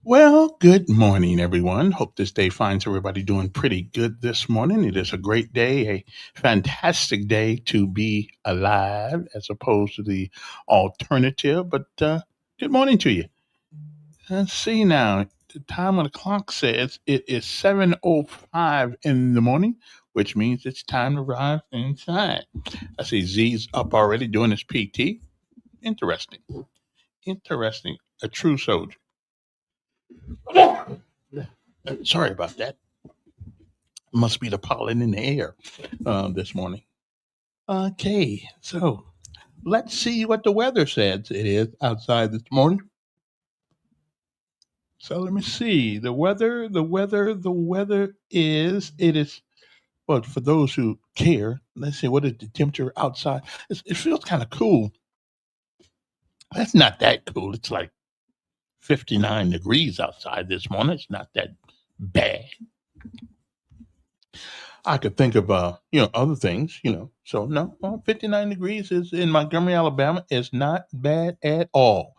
Well, good morning, everyone. Hope this day finds everybody doing pretty good this morning. It is a great day, a fantastic day to be alive as opposed to the alternative. But good morning to you. Let's see now. The time on the clock says it is 7:05 in the morning, which means it's time to rise inside. I see Z's up already doing his PT. Interesting. Interesting. A true soldier. Sorry about that. Must be the pollen in the air this morning. Okay, so let's see what the weather says it is outside this morning. So let me see. The weather is, it is, well, for those who care, let's see, what is the temperature outside? It feels kind of cool. That's not that cool. It's like 59 degrees outside this morning. It's not that bad. I could think of other things, So no, 59 degrees is in Montgomery, Alabama is not bad at all.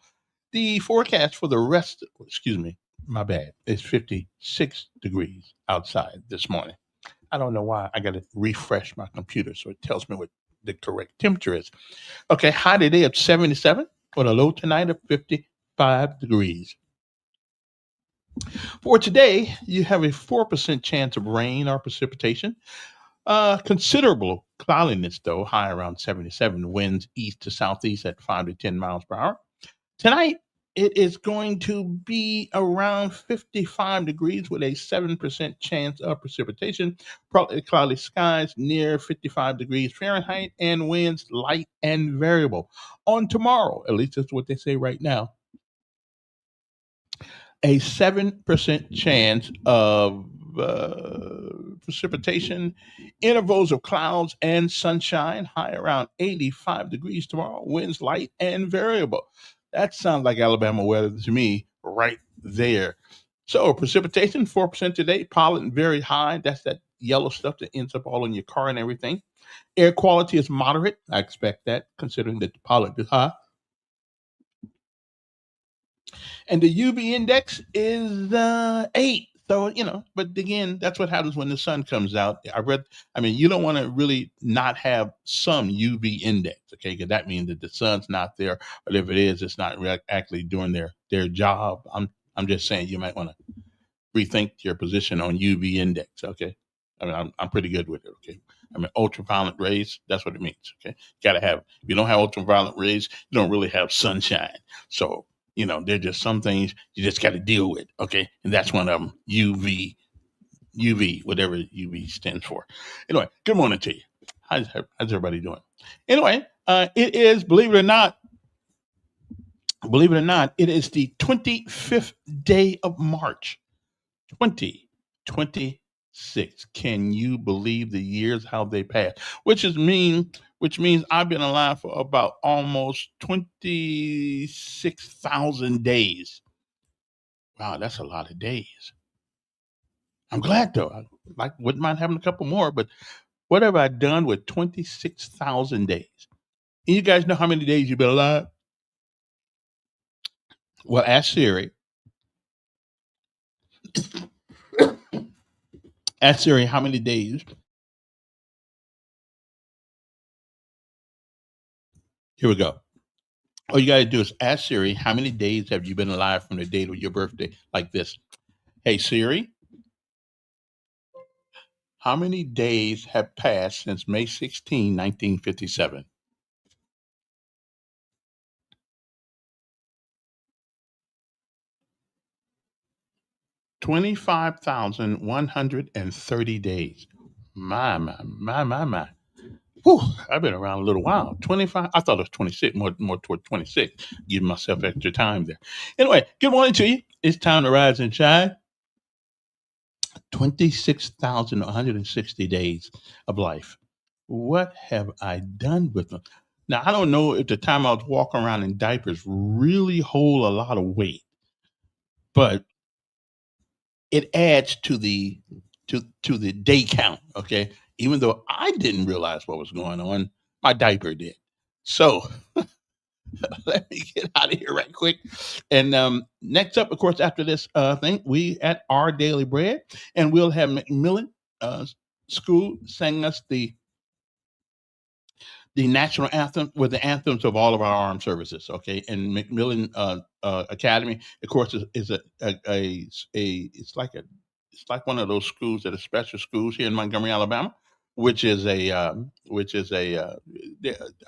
The forecast for the rest, excuse me, my bad, is 56 degrees outside this morning. I don't know why. I got to refresh my computer so it tells me what the correct temperature is. Okay, high today of 77 with a low tonight of 55 degrees. For today, you have a 4% chance of rain or precipitation. Considerable cloudiness, though, high around 77, winds east to southeast at 5 to 10 miles per hour. Tonight, it is going to be around 55 degrees with a 7% chance of precipitation. Partly cloudy skies near 55 degrees Fahrenheit and winds light and variable. On tomorrow, at least that's what they say right now, a 7% chance of precipitation, intervals of clouds and sunshine, high around 85 degrees tomorrow, winds light and variable. That sounds like Alabama weather to me right there. So precipitation, 4% today, pollen very high. That's that yellow stuff that ends up all in your car and everything. Air quality is moderate. I expect that considering that the pollen is high. And the UV index is 8. So but again, that's what happens when the sun comes out. I mean, you don't want to really not have some UV index, okay? Because that means that the sun's not there, but if it is, it's not actually doing their job. I'm just saying you might want to rethink your position on UV index, okay? I mean, I'm pretty good with it, okay? I mean, ultraviolet rays, that's what it means, okay? Got to have, if you don't have ultraviolet rays, you don't really have sunshine. So, there's just some things you just got to deal with, okay? And that's one of them, UV, whatever UV stands for. Anyway, good morning to you. How's everybody doing? Anyway, it is, believe it or not, it is the 25th day of March. 2026. Can you believe the years how they pass? Which means I've been alive for about almost 26,000 days. Wow, that's a lot of days. I'm glad though. I wouldn't mind having a couple more, but what have I done with 26,000 days? And you guys know how many days you've been alive? Well, ask Siri. Ask Siri how many days. Here we go. All you got to do is ask Siri how many days have you been alive from the date of your birthday, like this. Hey Siri, how many days have passed since May 16, 1957? 25,130 days. My. Whew, I've been around a little while. 25, I thought it was 26, more toward 26, giving myself extra time there. Anyway, good morning to you. It's time to rise and shine. 26,160 days of life. What have I done with them? Now, I don't know if the time I was walking around in diapers really hold a lot of weight, but it adds to the day count. Okay, even though I didn't realize what was going on, my diaper did. So Let me get out of here right quick. And next up, of course, after this thing, we at Our Daily Bread, and we'll have Macmillan School sing us the national anthem with the anthems of all of our armed services. Okay, and Macmillan Academy, of course, is it's like one of those schools that are special schools here in Montgomery, Alabama, which is a I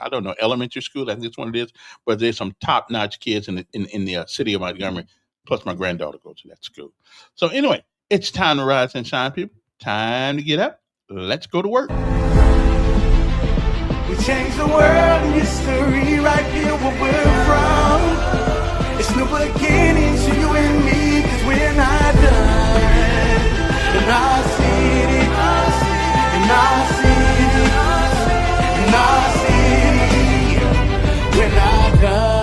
don't know, elementary school. I think it's what it is, but there's some top notch kids in the city of Montgomery. Plus, my granddaughter goes to that school. So anyway, it's time to rise and shine, people. Time to get up. Let's go to work. We change the world in history right here where we're from. It's new beginnings for you and me, cause we're not done. In our city, in our city, in our city, we're not done.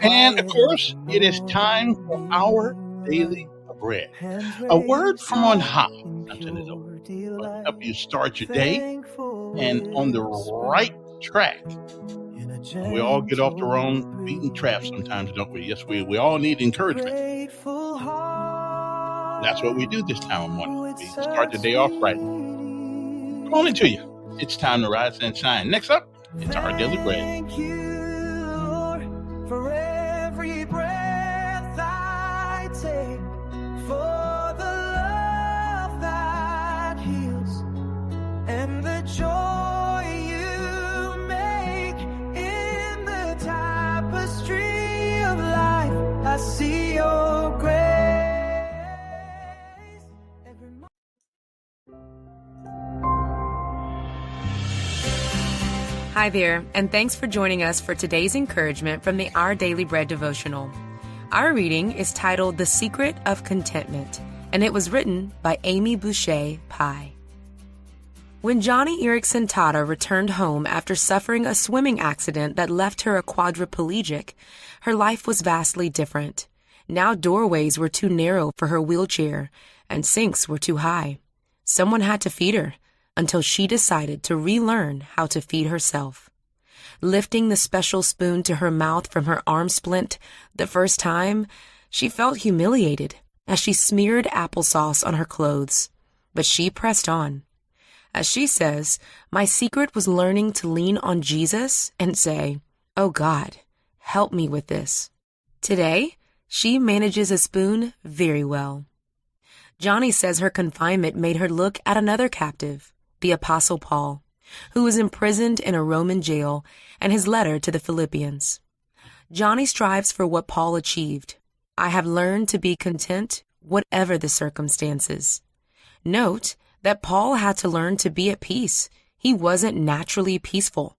And of course, it is time for our daily bread. A word from on high. Something that'll help you start your day and on the right track. We all get off the wrong beaten trap sometimes, don't we? Yes, we all need encouragement. That's what we do this time of morning. We start the day off right. Good morning to you. It's time to rise and shine. Next up, it's our daily bread. Thank you, Lord, for every breath I take, for the love that heals, and the joy you make in the tapestry of life. I see your grace. Hi there, and thanks for joining us for today's encouragement from the Our Daily Bread devotional. Our reading is titled The Secret of Contentment, and it was written by Amy Boucher Pye. When Johnny Erickson Tata returned home after suffering a swimming accident that left her a quadriplegic, her life was vastly different. Now doorways were too narrow for her wheelchair, and sinks were too high. Someone had to feed her, until she decided to relearn how to feed herself. Lifting the special spoon to her mouth from her arm splint the first time, she felt humiliated as she smeared applesauce on her clothes. But she pressed on. As she says, my secret was learning to lean on Jesus and say, "Oh God, help me with this." Today, she manages a spoon very well. Johnny says her confinement made her look at another captive, the Apostle Paul, who was imprisoned in a Roman jail, and his letter to the Philippians. Johnny strives for what Paul achieved. I have learned to be content, whatever the circumstances. Note that Paul had to learn to be at peace. He wasn't naturally peaceful.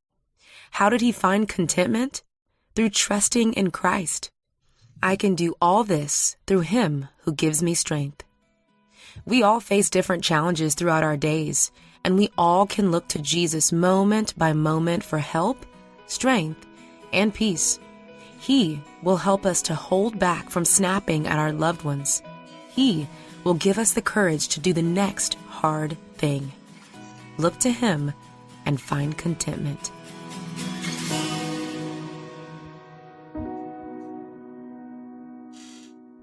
How did he find contentment? Through trusting in Christ. I can do all this through Him who gives me strength. We all face different challenges throughout our days, and we all can look to Jesus moment by moment for help, strength, and peace. He will help us to hold back from snapping at our loved ones. He will give us the courage to do the next hard thing. Look to Him and find contentment.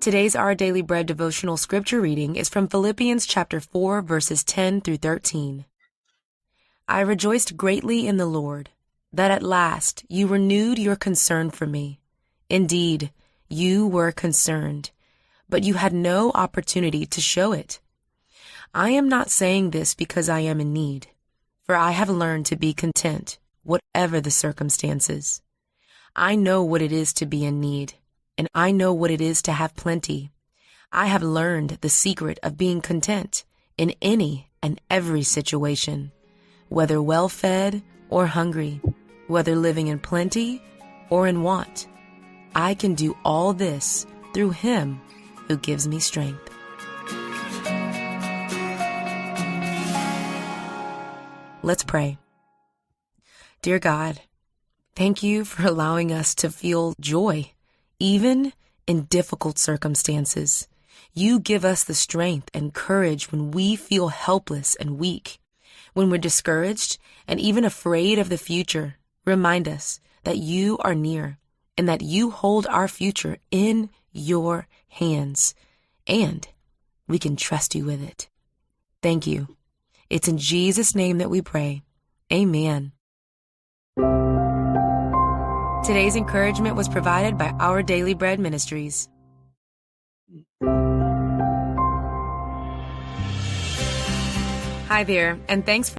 Today's Our Daily Bread devotional scripture reading is from Philippians chapter 4, verses 10 through 13. I rejoiced greatly in the Lord, that at last you renewed your concern for me. Indeed, you were concerned, but you had no opportunity to show it, I am not saying this because I am in need, for I have learned to be content, whatever the circumstances. I know what it is to be in need, and I know what it is to have plenty. I have learned the secret of being content in any and every situation, whether well-fed or hungry, whether living in plenty or in want. I can do all this through Him who gives me strength. Let's pray. Dear God, thank you for allowing us to feel joy, even in difficult circumstances. You give us the strength and courage when we feel helpless and weak. When we're discouraged and even afraid of the future, remind us that you are near and that you hold our future in your hands, and we can trust you with it. Thank you. It's in Jesus' name that we pray. Amen. Today's encouragement was provided by Our Daily Bread Ministries. Hi there, and thanks for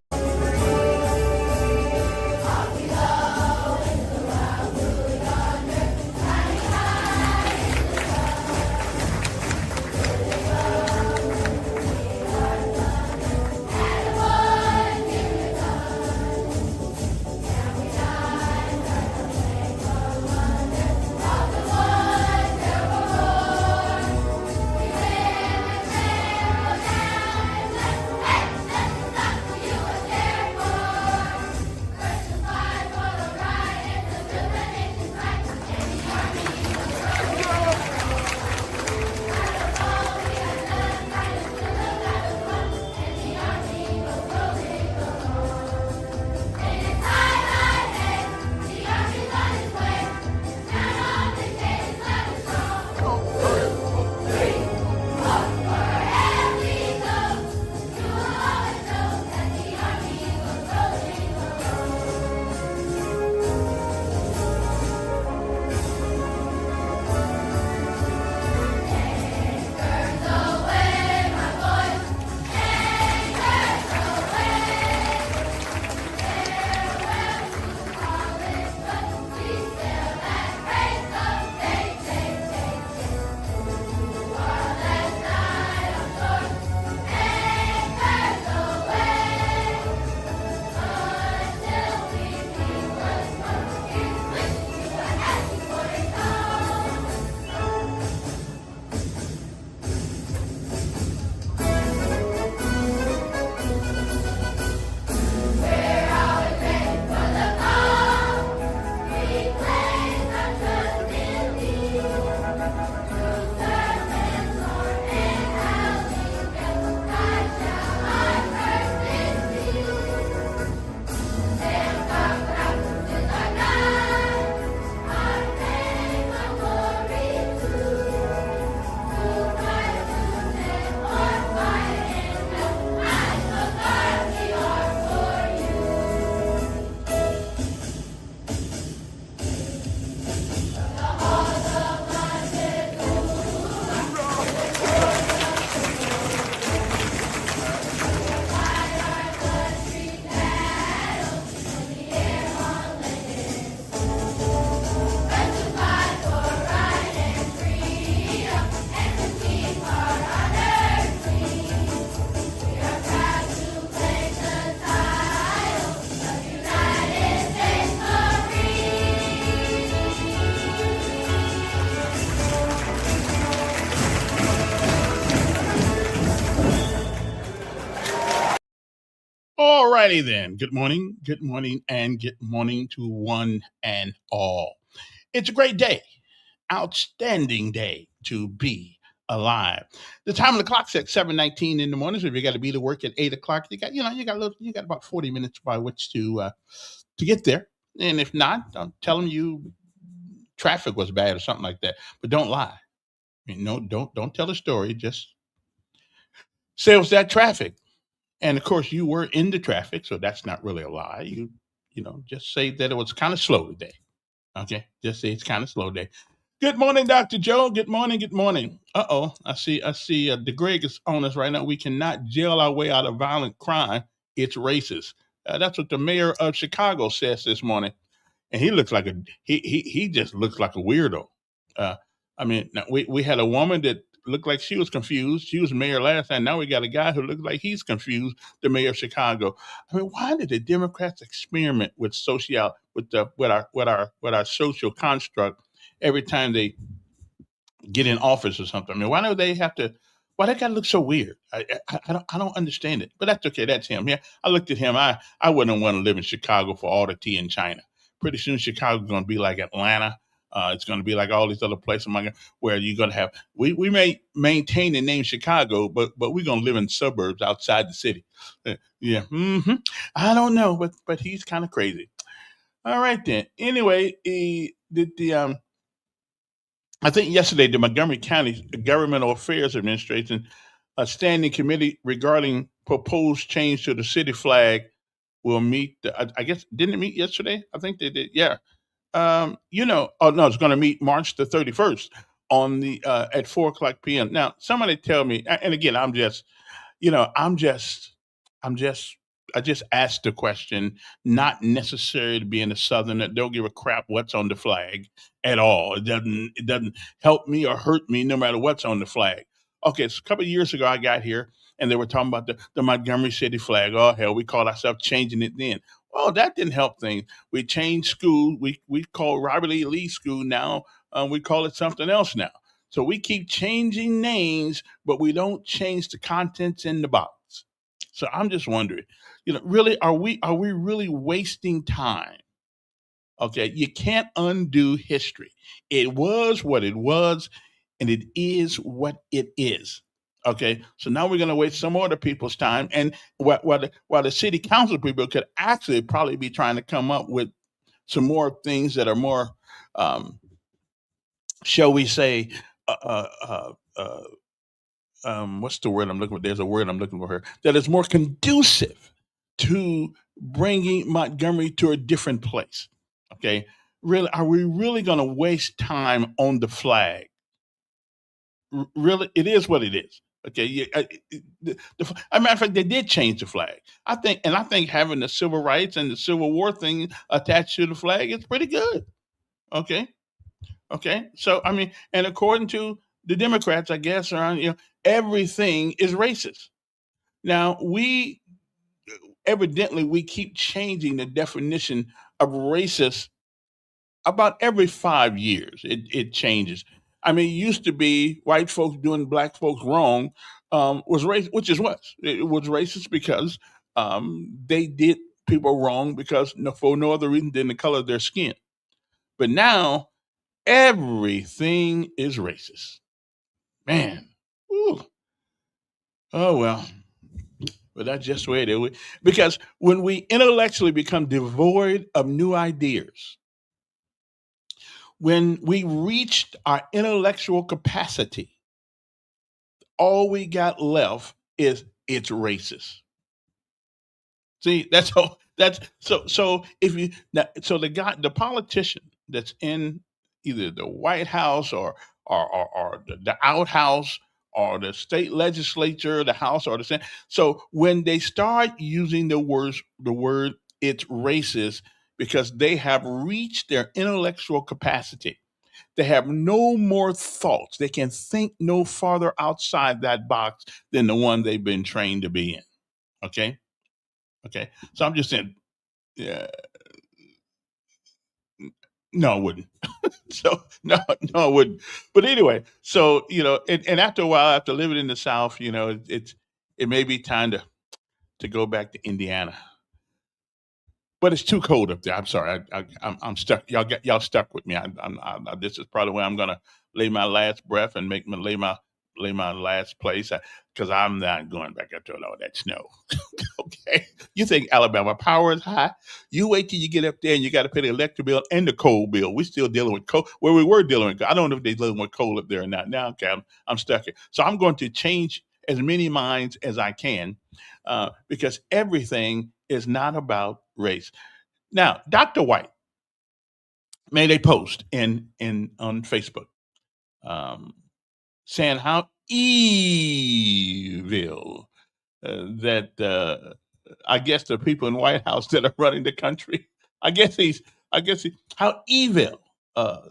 All righty then. Good morning, and good morning to one and all. It's a great day, outstanding day to be alive. The time of the clock's at 7:19 in the morning, so if you got to be to work at 8 o'clock, you got about 40 minutes by which to get there. And if not, tell them you traffic was bad or something like that. But don't lie. I mean, no, don't tell a story. Just say it was that traffic. And of course, you were in the traffic, so that's not really a lie. Just say that it was kind of slow today. Okay, just say it's kind of slow today. Good morning, Dr. Joe. Good morning. Good morning. Uh-oh. I see DeGreg is on us right now. We cannot jail our way out of violent crime. It's racist. That's what the mayor of Chicago says this morning. And he looks like he just looks like a weirdo. Uh, I mean, now, we had a woman that looked like she was confused. She was mayor last time. Now we got a guy who looks like he's confused. The mayor of Chicago. I mean, why did the Democrats experiment with social with our social construct every time they get in office or something? I mean, why do they have to? Why that guy look so weird? I don't understand it. But that's okay. That's him. Yeah, I looked at him. I wouldn't want to live in Chicago for all the tea in China. Pretty soon, Chicago's going to be like Atlanta. It's going to be like all these other places where you're going to have. We may maintain the name Chicago, but we're going to live in suburbs outside the city. Yeah. I don't know, but he's kind of crazy. All right then. Anyway, I think yesterday the Montgomery County Governmental Affairs Administration, a standing committee regarding proposed change to the city flag, will meet. I guess didn't it meet yesterday? I think they did. Yeah. Oh no, it's going to meet March the 31st on the at 4 o'clock p.m. Now, somebody tell me, and again, you know, I'm just, I'm just, I just asked the question, not necessary to be in the Southern that don't give a crap what's on the flag at all. It doesn't help me or hurt me no matter what's on the flag. Okay, so a couple of years ago I got here and they were talking about the Montgomery City flag. Oh hell, we called ourselves changing it then. Well, that didn't help things. We changed school. We call Robert E. Lee School now. We call it something else now. So we keep changing names, but we don't change the contents in the box. So I'm just wondering, really, are we really wasting time? Okay, you can't undo history. It was what it was, and it is what it is. Okay, so now we're going to waste some other people's time, and while the city council people could actually probably be trying to come up with some more things that are more, um, shall we say, uh, uh, uh, uh, what's the word I'm looking for? There's a word I'm looking for here that is more conducive to bringing Montgomery to a different place. Okay, really, are we really going to waste time on the flag? Really, it is what it is. Okay, yeah, a matter of fact, they did change the flag. I think having the civil rights and the Civil War thing attached to the flag is pretty good. Okay, okay. So I mean, and according to the Democrats, I guess, around everything is racist. Now we evidently we keep changing the definition of racist about every 5 years. It changes. I mean, it used to be white folks doing black folks wrong was racist, which is what it was racist because they did people wrong because for no other reason than the color of their skin. But now everything is racist. Man, ooh. Oh well. But that's just the way it is. Because when we intellectually become devoid of new ideas, when we reached our intellectual capacity, all we got left is it's racist. See, that's all. That's so. If you so the politician that's in either the White House or the outhouse or the state legislature, the House or the Senate. So when they start using the word it's racist because they have reached their intellectual capacity. They have no more thoughts. They can think no farther outside that box than the one they've been trained to be in. Okay. Okay. So I'm just saying, yeah, no, I wouldn't. So no, no, I wouldn't. But anyway, so and after a while, after living in the South, it may be time to go back to Indiana. But it's too cold up there. I'm sorry. I'm stuck. Y'all stuck with me. This is probably where I'm gonna lay my last breath and lay my last place because I'm not going back up to all that snow. Okay. You think Alabama power is high? You wait till you get up there and you got to pay the electric bill and the coal bill. We're still dealing with coal. Where we were dealing with, I don't know if they're dealing with coal up there or not. Now, okay, I'm stuck here. So I'm going to change as many minds as I can because everything is not about race. Now, Dr. White, made a post in on Facebook, saying how evil that I guess the people in White House that are running the country. I guess how evil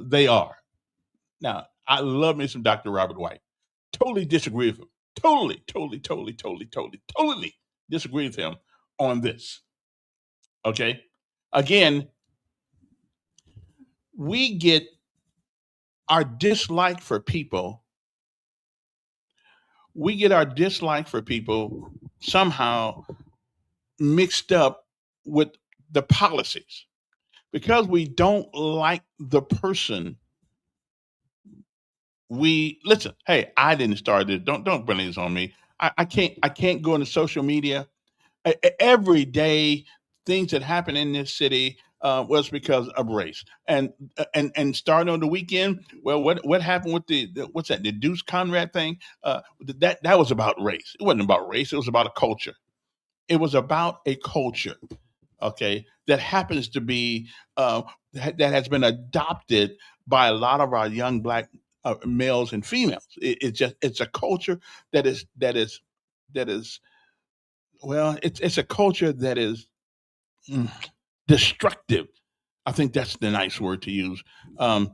they are. Now, I love me some Dr. Robert White. Totally disagree with him. Totally disagree with him on this. Okay. Again, we get our dislike for people. We get our dislike for people somehow mixed up with the policies because we don't like the person. We listen. Hey, I didn't start this. Don't bring this on me. I can't go into social media every day. Things that happen in this city was because of race, and starting on the weekend. Well, what happened with the what's that? The Deuce Conrad thing. That was about race. It wasn't about race. It was about a culture. It was about a culture. Okay, that happens to be that has been adopted by a lot of our young black males and females. It's a culture that is well, it's a culture that is mm, destructive. I think that's the nice word to use. To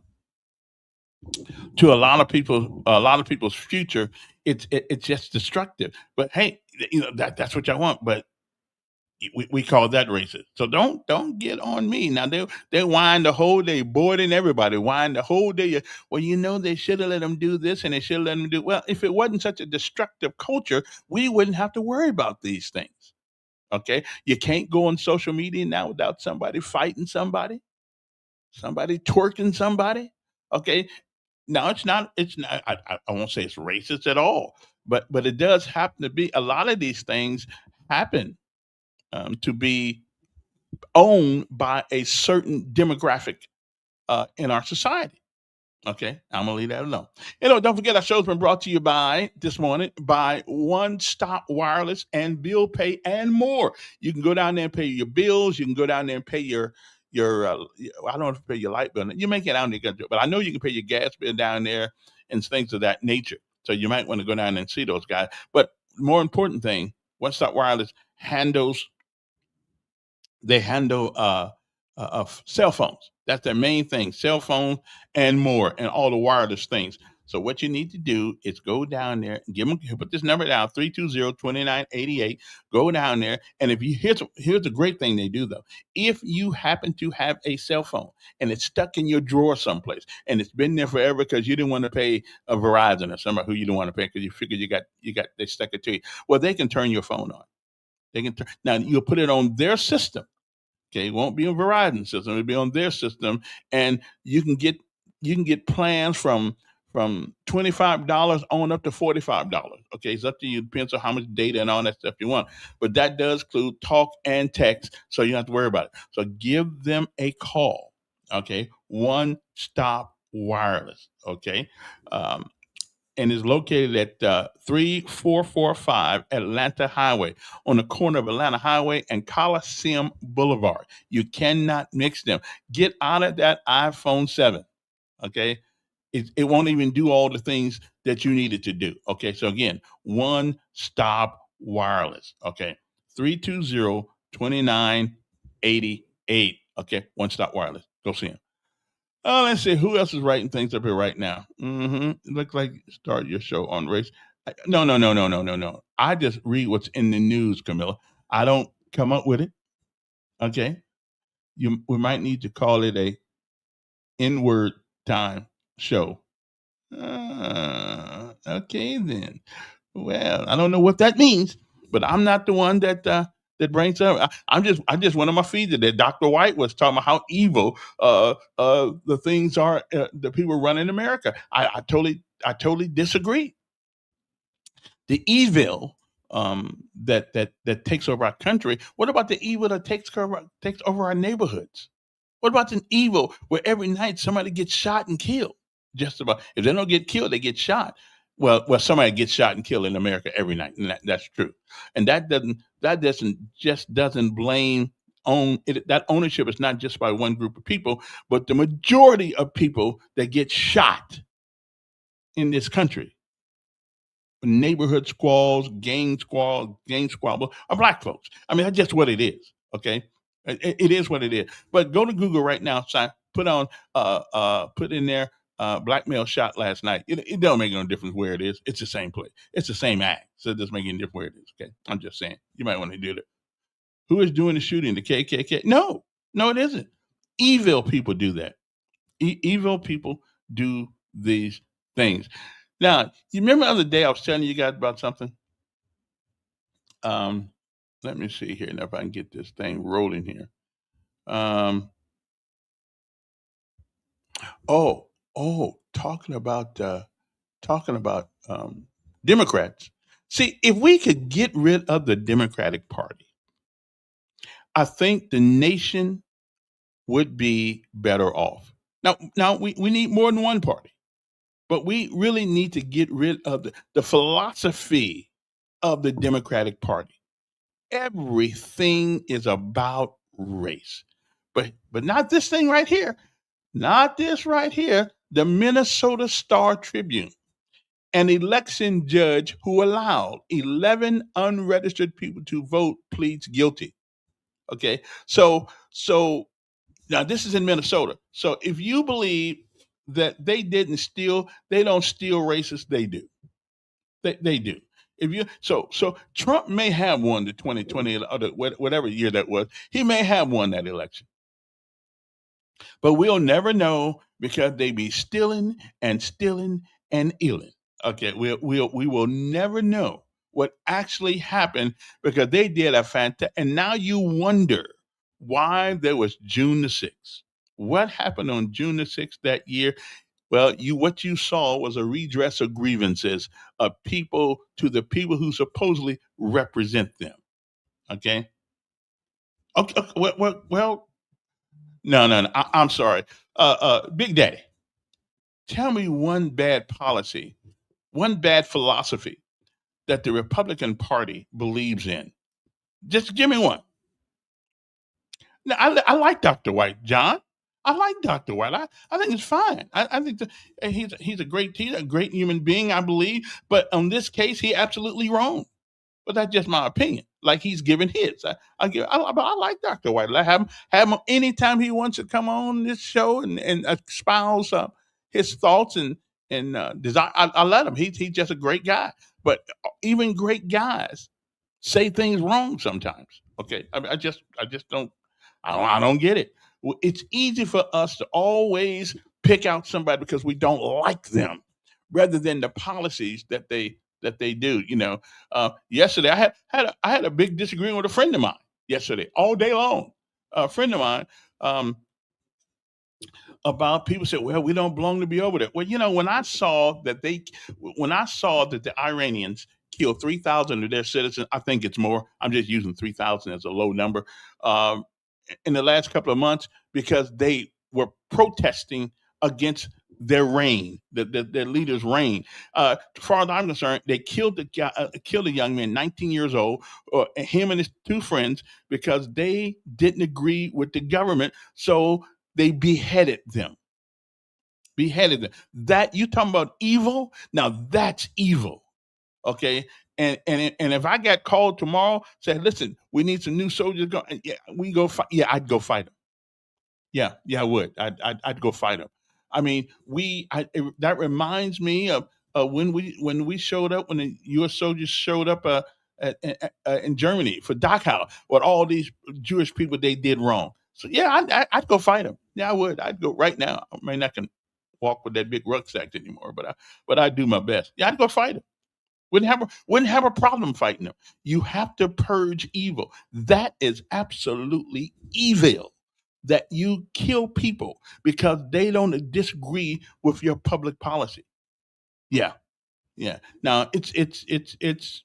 a lot of people's future, it's just destructive. But hey, that's what y'all want. But we call that racist. So don't get on me. Now they whine the whole day, boarding everybody, whine the whole day. Well, they should have let them do this and they should have let them do well. If it wasn't such a destructive culture, we wouldn't have to worry about these things. Okay. You can't go on social media now without somebody fighting somebody twerking somebody. Okay. Now it's not I won't say it's racist at all, but it does happen to be a lot of these things happen to be owned by a certain demographic in our society. Okay, I'm gonna leave that alone. Don't forget our show's been brought to you by this morning by One Stop Wireless and Bill Pay and more. You can go down there and pay your bills. You can go down there and pay your I don't know if you pay your light bill. You may get out there, but I know you can pay your gas bill down there and things of that nature. So you might want to go down and see those guys. But more important thing, One Stop Wireless handles they handle cell phones. That's their main thing, cell phones and more, and all the wireless things. So what you need to do is go down there, put this number down, 320-2988. Go down there, and if you here's the great thing they do though. If you happen to have a cell phone and it's stuck in your drawer someplace, and it's been there forever because you didn't want to pay a Verizon or somebody who you don't want to pay because you figured they stuck it to you. Well, they can turn your phone on. Now you'll put it on their system. Okay, it won't be on Verizon system. It'll be on their system, and you can get plans from $25 on up to $45. Okay, it's up to you. Depends on how much data and all that stuff you want. But that does include talk and text, so you don't have to worry about it. So give them a call. Okay, One Stop Wireless. Okay, um, and is located at 3445 Atlanta Highway on the corner of Atlanta Highway and Coliseum Boulevard. You cannot mix them. Get out of that iPhone 7. Okay. It won't even do all the things that you need it to do. Okay. So again, One Stop Wireless. Okay. 320-2988. Okay. One Stop Wireless. Go see them. Oh, let's see who else is writing things up here right now. It looks like start your show on race. No, no, no, no, no, no, no. I just read what's in the news, Camilla. I don't come up with it. Okay, we might need to call it a inward time show. Okay then. Well, I don't know what that means, but I'm not the one that brings up. I'm just one of my feeds that Dr. White was talking about how evil the things are the people running America. I totally disagree. The evil that takes over our country. What about the evil that takes over our neighborhoods? What about the evil where every night somebody gets shot and killed? Just about. If they don't get killed, they get shot. Well, somebody gets shot and killed in America every night, and that's true. And that doesn't blame own it, that ownership is not just by one group of people, but the majority of people that get shot in this country, neighborhood squalls, gang squabble, are black folks. I mean, that's just what it is. Okay, it is what it is. But go to Google right now, Si, put in there black male shot last night. It don't make no difference where it is. It's the same place. It's the same act. So it doesn't make any difference where it is. Okay, I'm just saying you might want to do that. Who is doing the shooting? The KKK? No, no, it isn't. Evil people do that. Evil people do these things. Now, you remember the other day I was telling you guys about something? Um, Let me see here now if I can get this thing rolling here. Um, oh, talking about Democrats. See, if we could get rid of the Democratic Party, I think the nation would be better off. Now we need more than one party, but we really need to get rid of the philosophy of the Democratic Party. Everything is about race. But not this thing right here. Not this right here. The Minnesota Star Tribune, an election judge who allowed 11 unregistered people to vote, pleads guilty. Okay. So now this is in Minnesota. So if you believe that they didn't steal, they don't steal racists, they do. They do. If you so Trump may have won the 2020 or whatever year that was. He may have won that election. But we'll never know because they be stealing and stealing and ealing. Okay, we will never know what actually happened because they did a fantastic. And now you wonder why there was June the 6th. What happened on June the 6th that year? Well, what you saw was a redress of grievances of people to the people who supposedly represent them. Okay. Okay. Well, no. I'm sorry. Big Daddy, tell me one bad policy, one bad philosophy that the Republican Party believes in. Just give me one. Now, I like Dr. White, John. I like Dr. White. I think it's fine. I think he's a great human being, I believe. But on this case, he absolutely wrong. But that's just my opinion. Like he's giving hits. But I like Dr. White. I have him anytime he wants to come on this show and espouse his thoughts and desire. I let him. He's just a great guy. But even great guys say things wrong sometimes. Okay, I just don't. I don't get it. It's easy for us to always pick out somebody because we don't like them, rather than the policies that they do. Yesterday I had a big disagreement with a friend of mine yesterday all day long. A friend of mine. About people said, well, we don't belong to be over there. Well, when I saw that the Iranians killed 3,000 of their citizens, I think it's more. I'm just using 3,000 as a low number. In the last couple of months, because they were protesting against their reign, their leader's reign. As far as I'm concerned, they killed a young man, 19 years old, him and his two friends, because they didn't agree with the government. So they beheaded them. That you talking about evil? Now that's evil. Okay. And if I got called tomorrow, say, listen, we need some new soldiers. Yeah, we go fight. Yeah, I'd go fight them. Yeah, I would. I'd go fight them. I mean, that reminds me of when we showed up, when the U.S. soldiers showed up in Germany for Dachau, what all these Jewish people they did wrong. So yeah, I'd go fight them. Yeah, I would. I'd go right now. I mean, I can walk with that big rucksack anymore, but I do my best. Yeah, I'd go fight them. Wouldn't have a problem fighting them. You have to purge evil. That is absolutely evil. That you kill people because they don't disagree with your public policy. Yeah, yeah. Now it's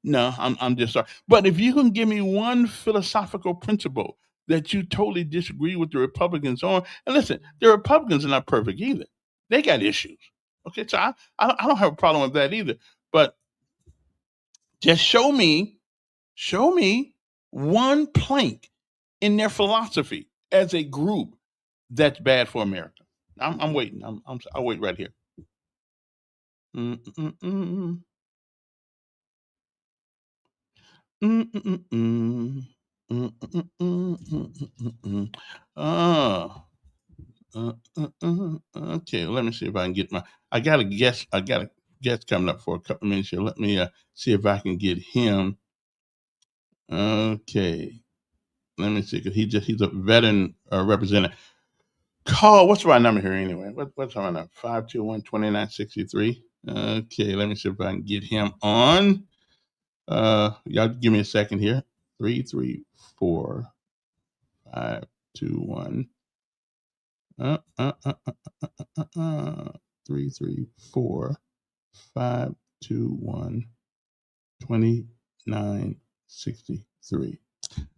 no. I'm just sorry. But if you can give me one philosophical principle that you totally disagree with the Republicans on, and listen, the Republicans are not perfect either. They got issues. Okay, so I don't have a problem with that either. But just show me one plank in their philosophy as a group that's bad for America. I'm waiting. I'll wait right here. Mm-mm-mm. Mm-mm-mm. Mm-mm-mm. Ah. Okay, let me see if I can get my. I got a guest. I got a guest coming up for a couple minutes here. Let me see if I can get him. Okay, let me see because he's a veteran representative. Call. What's my number here anyway? What's my number? 521-2963. Okay, let me see if I can get him on. Y'all give me a second here. 334-521. 334-521-2963.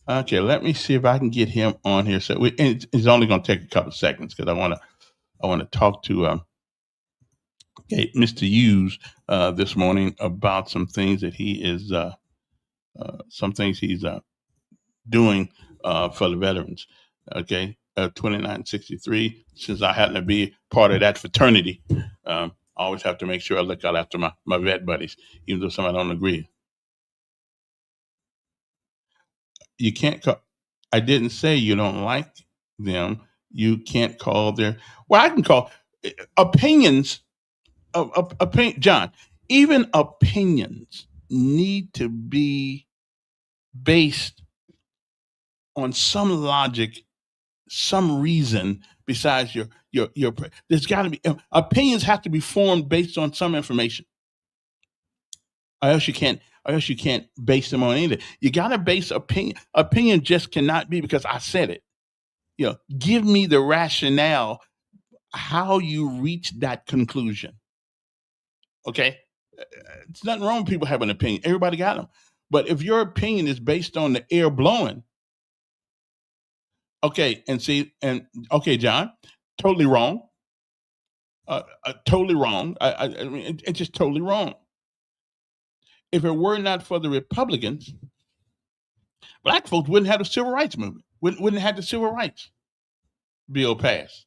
Okay, let me see if I can get him on here. So it's only going to take a couple seconds because I want to talk to Mr. Hughes this morning about some things that he is doing for the veterans. Okay, 2963. Since I happen to be part of that fraternity, I always have to make sure I look out after my vet buddies, even though some I don't agree. You can't call. I didn't say you don't like them. You can't call their. Well, I can call opinions. Opinion, John. Even opinions need to be based on some logic, some reason besides your. There's got to be opinions have to be formed based on some information, or else you can't. Or else you can't base them on anything. You got to base opinion. Opinion just cannot be because I said it. Give me the rationale how you reach that conclusion. Okay, it's nothing wrong with people having an opinion. Everybody got them. But if your opinion is based on the air blowing, okay, okay, John, totally wrong. Totally wrong. I mean, it's just totally wrong. If it were not for the Republicans, black folks wouldn't have the civil rights movement. Wouldn't have the civil rights bill passed.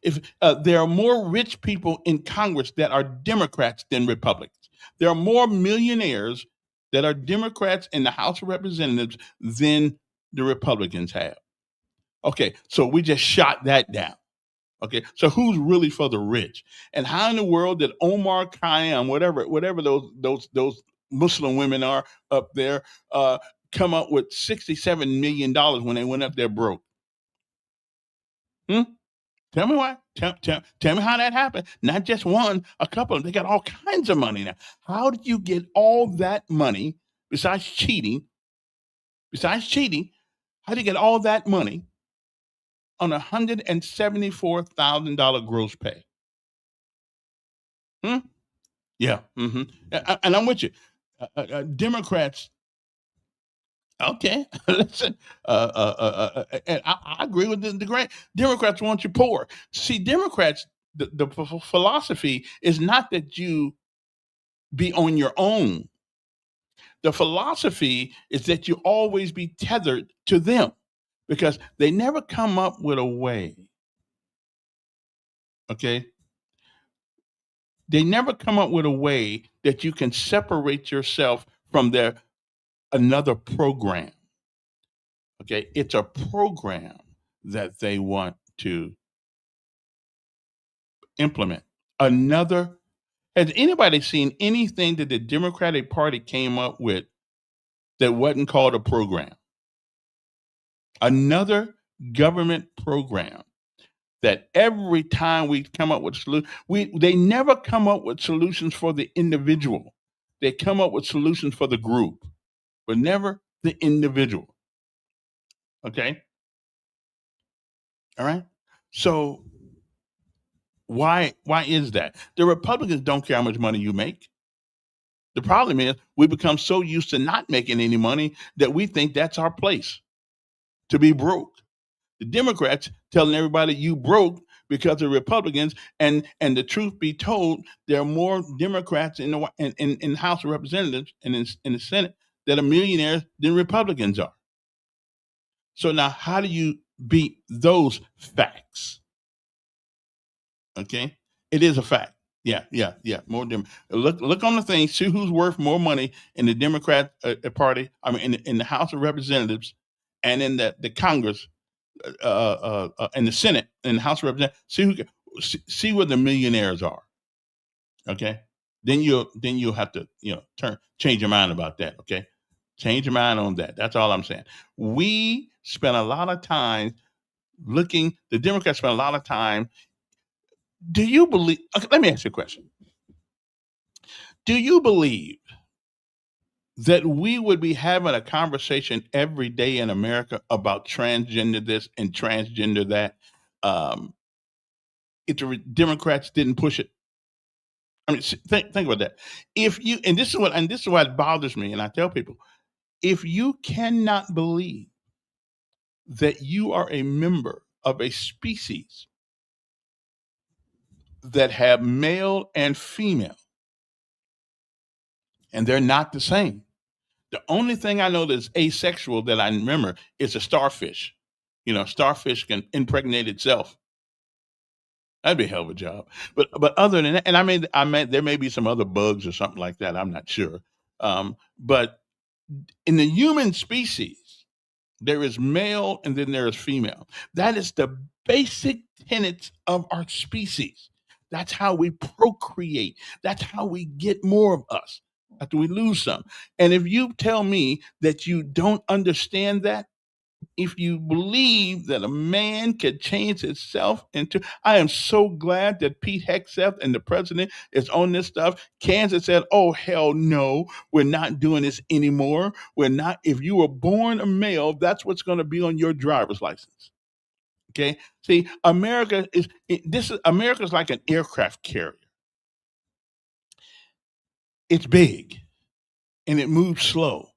If there are more rich people in Congress that are Democrats than Republicans, there are more millionaires that are Democrats in the House of Representatives than the Republicans have. Okay, so we just shot that down. Okay, so who's really for the rich? And how in the world did Omar Khayyam, whatever those Muslim women are up there, come up with $67 million when they went up there broke? Tell me why. Tell me how that happened. Not just one, a couple of them. They got all kinds of money now. How did you get all that money besides cheating? How did you get all that money on $174,000 gross pay? Yeah. Mm-hmm. And I'm with you. Democrats. Okay, listen. And I agree with the great Democrats want you poor. See, Democrats, the philosophy is not that you be on your own. The philosophy is that you always be tethered to them because they never come up with a way. Okay, they never come up with a way that you can separate yourself from another program. Okay, it's a program that they want to implement. Has anybody seen anything that the Democratic Party came up with that wasn't called a program? Another government program that every time we come up with solutions, they never come up with solutions for the individual. They come up with solutions for the group, but never the individual. Okay. All right. So why is that? The Republicans don't care how much money you make. The problem is we become so used to not making any money that we think that's our place, to be broke. The Democrats telling everybody you broke because of Republicans, and the truth be told, there are more Democrats in the House of Representatives and in the Senate that are millionaires than Republicans are. So now, how do you beat those facts? Okay, it is a fact. Yeah, yeah, yeah. More look on the thing. See who's worth more money in the Democrat Party. I mean, in the House of Representatives, and in the Congress, in the Senate, in the House of Representatives. See where the millionaires are. Okay, then you'll have to change your mind about that. Okay, change your mind on that. That's all I'm saying. We spent a lot of time looking. The Democrats spent a lot of time. Do you believe? Okay, let me ask you a question. Do you believe that we would be having a conversation every day in America about transgender this and transgender that if the Democrats didn't push it? I mean, think about that. If you and this is why it bothers me, and I tell people, if you cannot believe that you are a member of a species that have male and female, and they're not the same. The only thing I know that's asexual that I remember is a starfish. Starfish can impregnate itself. That'd be a hell of a job. But other than that, and I mean there may be some other bugs or something like that. I'm not sure. But in the human species, there is male and then there is female. That is the basic tenets of our species. That's how we procreate. That's how we get more of us after we lose some. And if you tell me that you don't understand that, if you believe that a man can change himself into, I am so glad that Pete Hegseth and the president is on this stuff. Kansas said, oh, hell no, we're not doing this anymore. We're not, if you were born a male, that's what's going to be on your driver's license. Okay. See, America's like an aircraft carrier. It's big and it moves slow,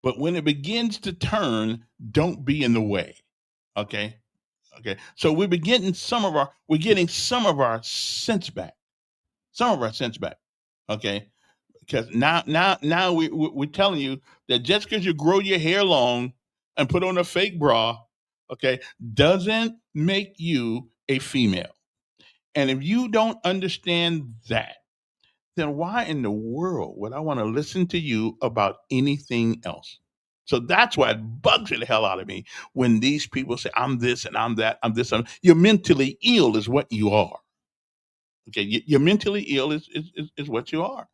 but when it begins to turn, don't be in the way. Okay. Okay. So we're getting some of our sense back. Some of our sense back. Okay. Because now we're telling you that just because you grow your hair long and put on a fake bra, okay, doesn't make you a female. And if you don't understand that, then why in the world would I want to listen to you about anything else? So that's why it bugs the hell out of me when these people say, I'm this and I'm that, I'm this. You're mentally ill, is what you are. Okay. You're mentally ill, is what you are.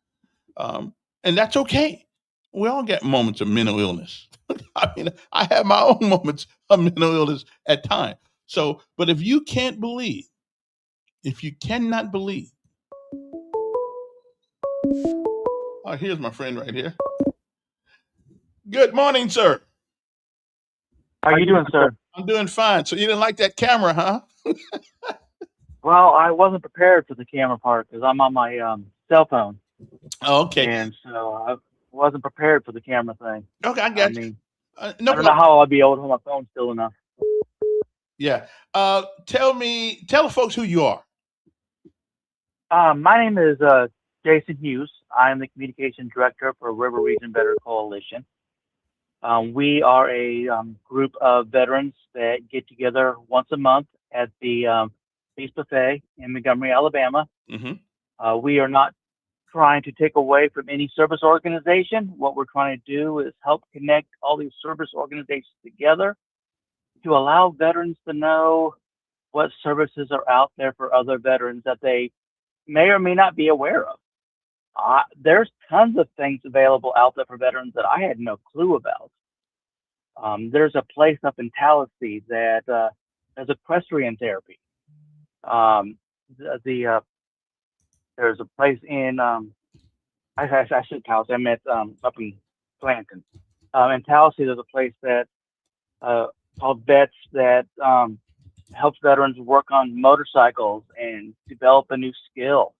And that's okay. We all get moments of mental illness. I mean, I have my own moments of mental illness at times. So, but if you cannot believe, oh, here's my friend right here. Good morning, sir. How are you doing, sir? I'm doing fine. So you didn't like that camera, huh? Well, I wasn't prepared for the camera part because I'm on my cell phone. Oh, okay. And so I wasn't prepared for the camera thing. Okay, I got you. Mean, No I don't know problem. how I'll be able to hold my phone still enough. Yeah. Tell the folks who you are. My name is Jason Hughes. I am the communication director for River Region Veteran Coalition. We are a group of veterans that get together once a month at the Feast Buffet in Montgomery, Alabama. Mm-hmm. We are not trying to take away from any service organization. What we're trying to do is help connect all these service organizations together to allow veterans to know what services are out there for other veterans that they may or may not be aware of. There's tons of things available out there for veterans that I had no clue about. There's a place up in Tallahassee that does equestrian therapy. There's a place in I should Tallahassee. I meant up in Planton. In Tallahassee, there's a place that called Vets that helps veterans work on motorcycles and develop a new skill.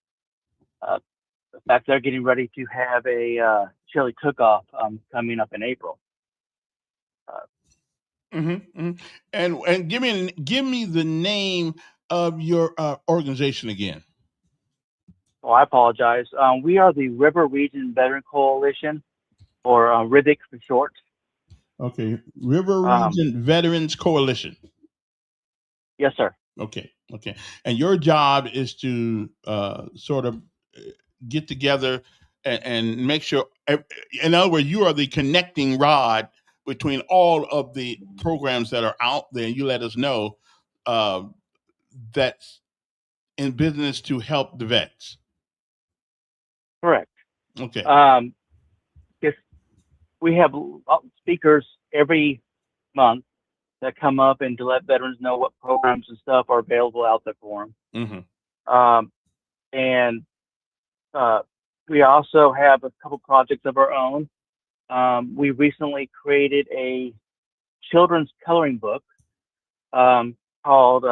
In fact, they're getting ready to have a chili cook-off coming up in April. Mm-hmm. And give me the name of your organization again. Oh, I apologize. We are the River Region Veteran Coalition, or RIVIC for short. Okay. River Um, Region Veterans Coalition. yes, sir. Okay. Okay. And your job is to sort of get together and make sure, in other words, you are the connecting rod between all of the programs that are out there. You let us know uh, that's in business to help the vets. Correct. Okay. Um, yes, we have speakers every month that come up and to let veterans know what programs and stuff are available out there for them. Mm-hmm. And uh, we also have a couple projects of our own. We recently created a children's coloring book called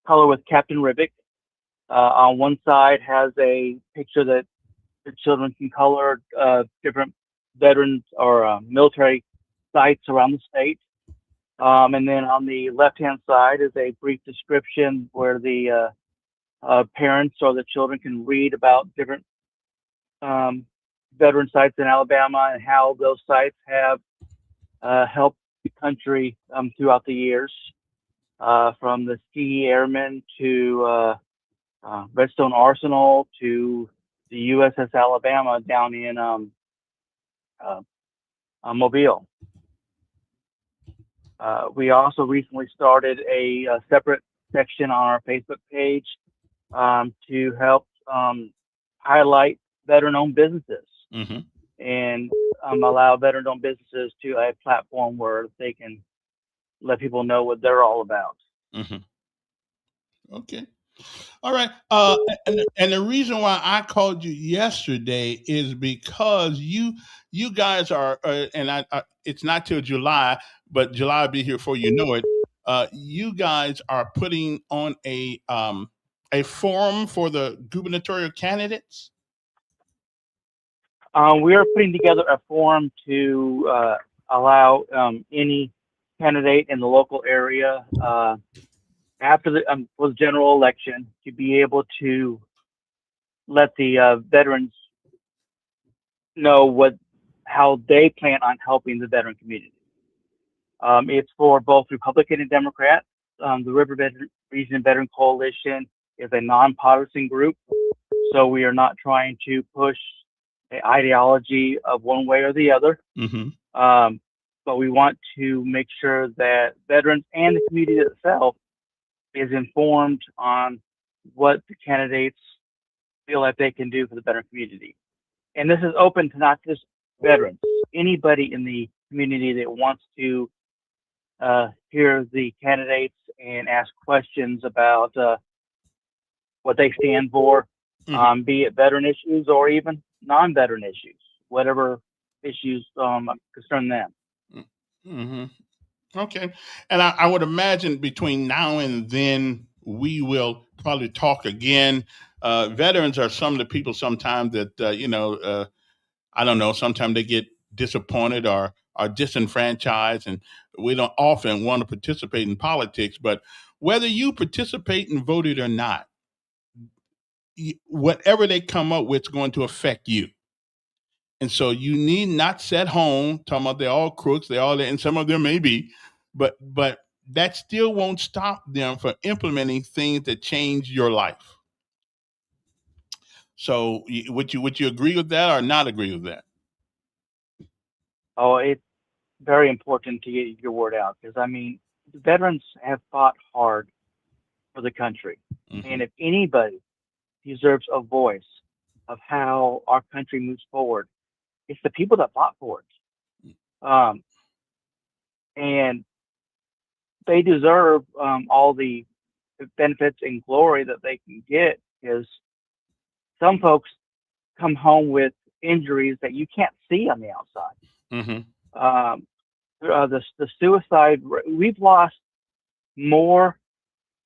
Color with Captain Ribic. On one side has a picture that the children can color different veterans or military sites around the state. And then on the left-hand side is a brief description where the parents or the children can read about different veteran sites in Alabama and how those sites have helped the country throughout the years, from the Ski Airmen to Redstone Arsenal to the USS Alabama down in uh, Mobile. We also recently started a separate section on our Facebook page to help highlight veteran-owned businesses Mm-hmm. and allow veteran-owned businesses to a platform where they can let people know what they're all about. Mm-hmm. Okay. All right. And the reason why I called you yesterday is because you guys are, and I it's not till July, but July will be here before you know it. You guys are putting on a forum for the gubernatorial candidates. We are putting together a forum to allow any candidate in the local area after the general election to be able to let the veterans know how they plan on helping the veteran community. It's for both Republican and Democrat. The River Region Veteran Coalition is a nonpartisan group, so we are not trying to push an ideology of one way or the other. Mm-hmm. But we want to make sure that veterans and the community itself is informed on what the candidates feel like they can do for the veteran community. And this is open to not just veterans, anybody in the community that wants to hear the candidates and ask questions about what they stand for, Mm-hmm. be it veteran issues or even non-veteran issues, whatever issues concern them. Mm-hmm. Okay. And I would imagine between now and then we will probably talk again. Veterans are some of the people sometimes that I don't know. Sometimes they get disappointed or are disenfranchised, and we don't often want to participate in politics. But whether you participate and voted or not, whatever they come up with is going to affect you. And so you need not sit home talking about they're all crooks, they all, and some of them may be, but that still won't stop them from implementing things that change your life. So would you agree with that or not agree with that? Oh, it's very important to get your word out because, I mean, veterans have fought hard for the country. Mm-hmm. And if anybody deserves a voice of how our country moves forward, it's the people that fought for it. And they deserve all the benefits and glory that they can get because some folks come home with injuries that you can't see on the outside. Mm-hmm. The suicide, we've lost more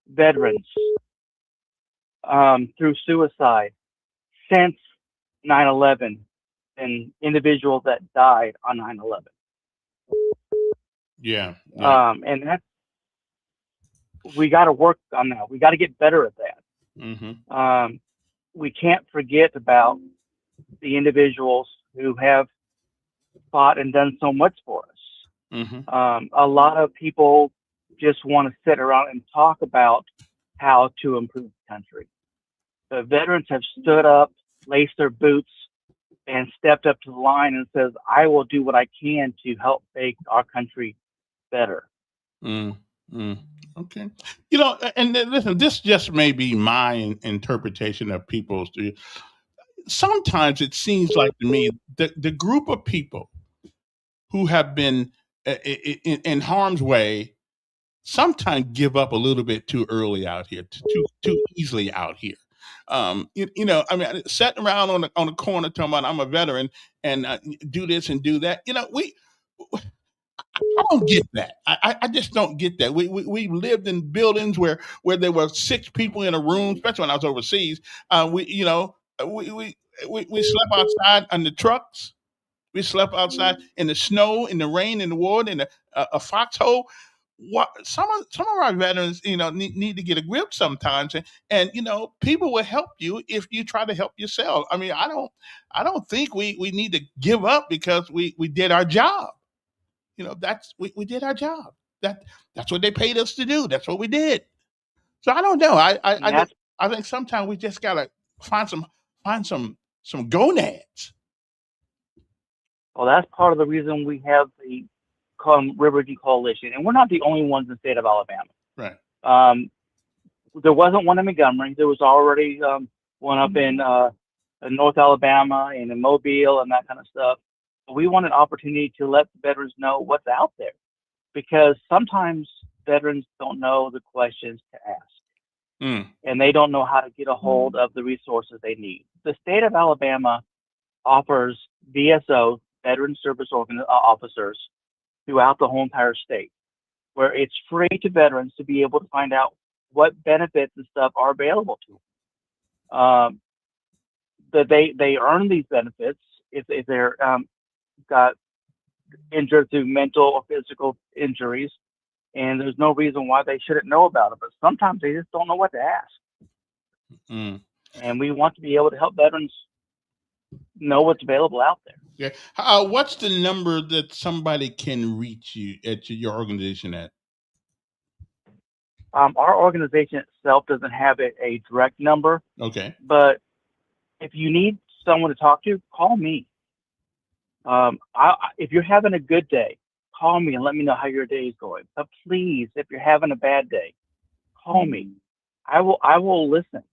veterans through suicide since 9/11 than individuals that died on 9/11. Yeah. Yeah. And that's, we got to work on that. We got to get better at that. Mm-hmm. We can't forget about the individuals who have fought and done so much for us. A lot of people just want to sit around and talk about how to improve the country. The veterans have stood up, laced their boots, and stepped up to the line and says, "I will do what I can to help make our country better." Mm, mm. Okay. You know, and then listen, this just may be my interpretation of people's. Sometimes it seems like to me the group of people who have been in harm's way sometimes give up a little bit too early out here, too easily out here. You know, I mean, sitting around on the corner talking about I'm a veteran and do this and do that. You know, I don't get that. I just don't get that. We lived in buildings where there were 6 people in a room, especially when I was overseas. We you know we slept outside on the trucks. We slept outside in the snow, in the rain, in the wood, in a foxhole. What some of our veterans, you know, need to get a grip sometimes, and you know, people will help you if you try to help yourself. I mean, I don't think we need to give up because we did our job. You know, we did our job. That's what they paid us to do. That's what we did. So I don't know. And that's I think sometimes we just gotta find some find some gonads. well, that's part of the reason we have the River Region Coalition, and we're not the only ones in the state of Alabama. Right. Um, there wasn't one in Montgomery. There was already one up in North Alabama and in Mobile and that kind of stuff. But we want an opportunity to let the veterans know what's out there, because sometimes veterans don't know the questions to ask, and they don't know how to get a hold of the resources they need. The state of Alabama offers VSO, Veteran Service Officers, throughout the whole entire state, where it's free to veterans to be able to find out what benefits and stuff are available to them. That they earn these benefits if they're got injured through mental or physical injuries, and there's no reason why they shouldn't know about it. But sometimes they just don't know what to ask, Mm. and we want to be able to help veterans know what's available out there. Yeah. What's the number that somebody can reach you at your organization at? Our organization itself doesn't have a direct number, Okay. but if you need someone to talk to, call me. If you're having a good day, call me and let me know how your day is going. But please, if you're having a bad day, call me. I will listen.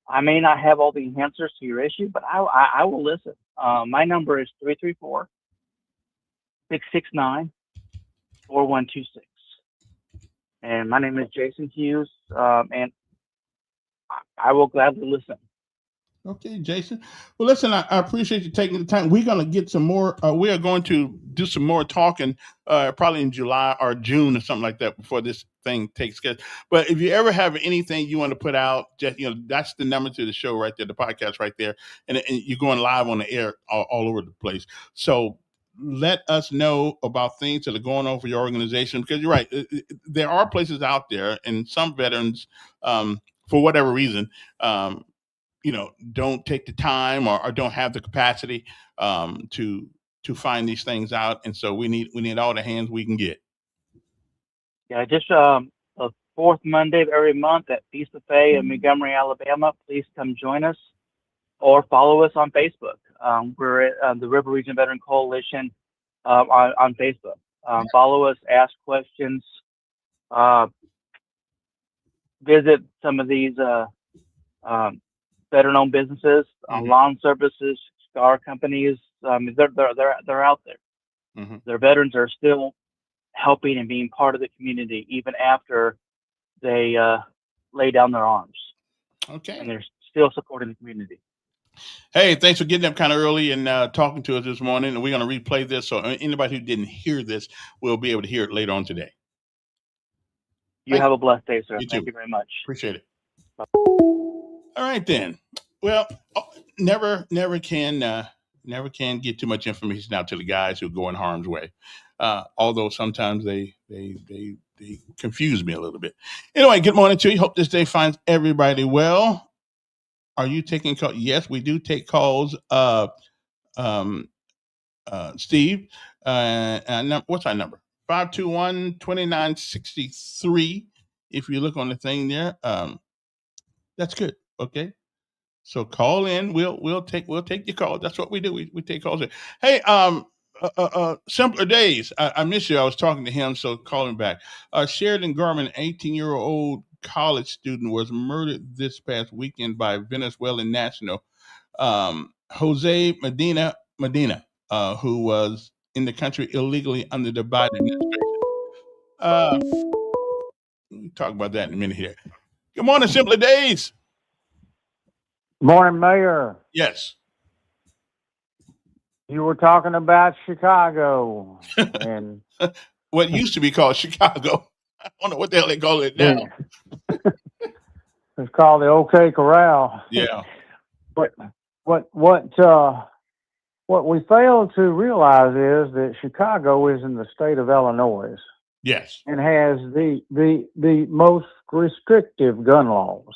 I may not have all the answers to your issue, but I will listen. My number is 334-669-4126. And my name is Jason Hughes, and I will gladly listen. Okay, Jason. Well, listen, I appreciate you taking the time. We're going to get some more. We are going to do some more talking, probably in July or June or something like that before this thing takes place. But if you ever have anything you want to put out, just that's the number to the show right there, the podcast right there, and you're going live on the air all over the place. So let us know about things that are going on for your organization, because you're right. There are places out there, and some veterans, for whatever reason, don't take the time or don't have the capacity to find these things out, and so we need all the hands we can get. Yeah, just the fourth Monday of every month at Feast of Faith in Montgomery, Alabama. Please come join us or follow us on Facebook. We're at the River Region Veteran Coalition on Facebook. Follow us, ask questions, visit some of these veteran-owned businesses, lawn services, scar companies. They're out there. Mm-hmm. Their veterans are still helping and being part of the community even after they lay down their arms. Okay. And they're still supporting the community. Hey, thanks for getting up kind of early and talking to us this morning. And we're going to replay this, so anybody who didn't hear this will be able to hear it later on today. You have a blessed day, sir. You Thank too. you very much. Appreciate it. Bye. All right then. Well, never can get too much information out to the guys who go in harm's way. Although sometimes they confuse me a little bit. Anyway, good morning to you. Hope this day finds everybody well. Are you taking calls? Yes, we do take calls. Steve, what's our number? 521-2963. If you look on the thing there, that's good. Okay. So call in. We'll take your call. That's what we do. We take calls in. Hey, Simpler Days. I miss you. I was talking to him, so call him back. Sheridan Garman, 18-year-old college student, was murdered this past weekend by Venezuelan national Jose Medina, who was in the country illegally under the Biden administration. We'll talk about that in a minute here. Good morning, Simpler Days. Morning, Mayor. Yes. You were talking about Chicago and what used to be called Chicago. I don't know what the hell they call it now. It's called the OK Corral. Yeah. But what we fail to realize is that Chicago is in the state of Illinois. Yes. And has the most restrictive gun laws.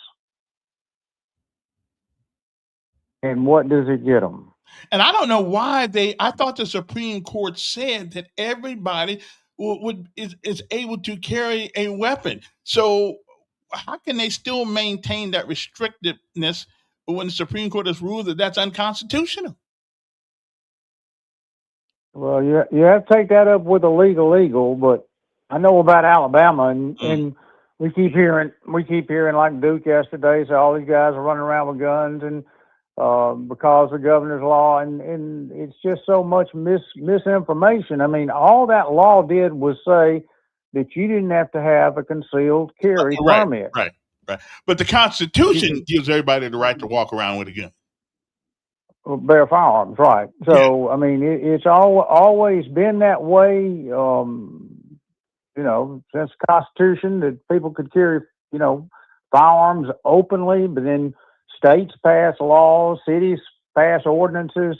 And what does it get them? And I don't know why I thought the Supreme Court said that everybody is able to carry a weapon. So how can they still maintain that restrictiveness when the Supreme Court has ruled that that's unconstitutional? Well, you have to take that up with a legal, but I know about Alabama, and we keep hearing like Duke yesterday, so all these guys are running around with guns and because of the governor's law, and it's just so much misinformation. I mean, all that law did was say that you didn't have to have a concealed carry permit. Right. But the Constitution gives everybody the right to walk around with a gun. Bear firearms, right. So, yeah. I mean, it's always been that way, since the Constitution, that people could carry, firearms openly, but then states pass laws, cities pass ordinances,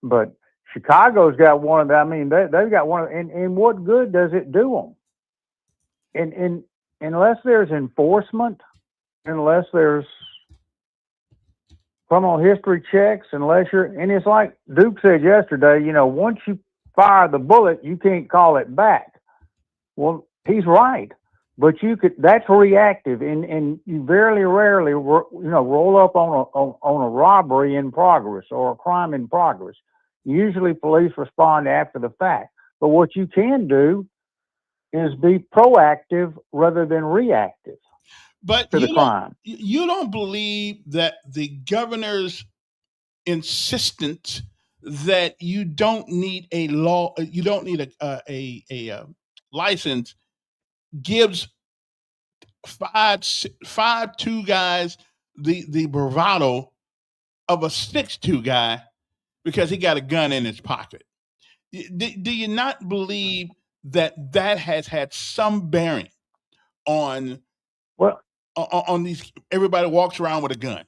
but Chicago's got one of them. I mean, they've got one of them. And what good does it do them? And unless there's enforcement, unless there's criminal history checks, and it's like Duke said yesterday, once you fire the bullet, you can't call it back. Well, he's right. But that's reactive, and you very rarely, roll up on a robbery in progress or a crime in progress. Usually police respond after the fact. But what you can do is be proactive rather than reactive to the crime. You don't believe that the governor's insistence that you don't need a law, you don't need a license, gives 5'2" guys the bravado of a 6'2" guy because he got a gun in his pocket. Do you not believe that has had some bearing on these? Everybody walks around with a gun.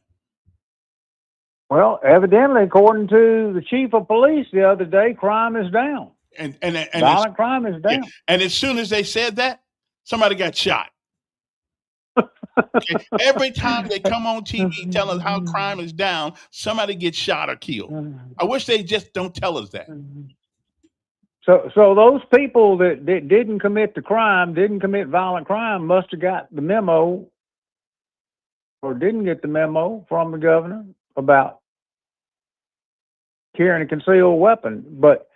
Well, evidently, according to the chief of police the other day, crime is down. And violent crime is down. Yeah. And as soon as they said that, somebody got shot. Okay. Every time they come on TV telling us how crime is down, somebody gets shot or killed. I wish they just don't tell us that. So those people that didn't commit the crime, didn't commit violent crime, must have got the memo or didn't get the memo from the governor about carrying a concealed weapon. But,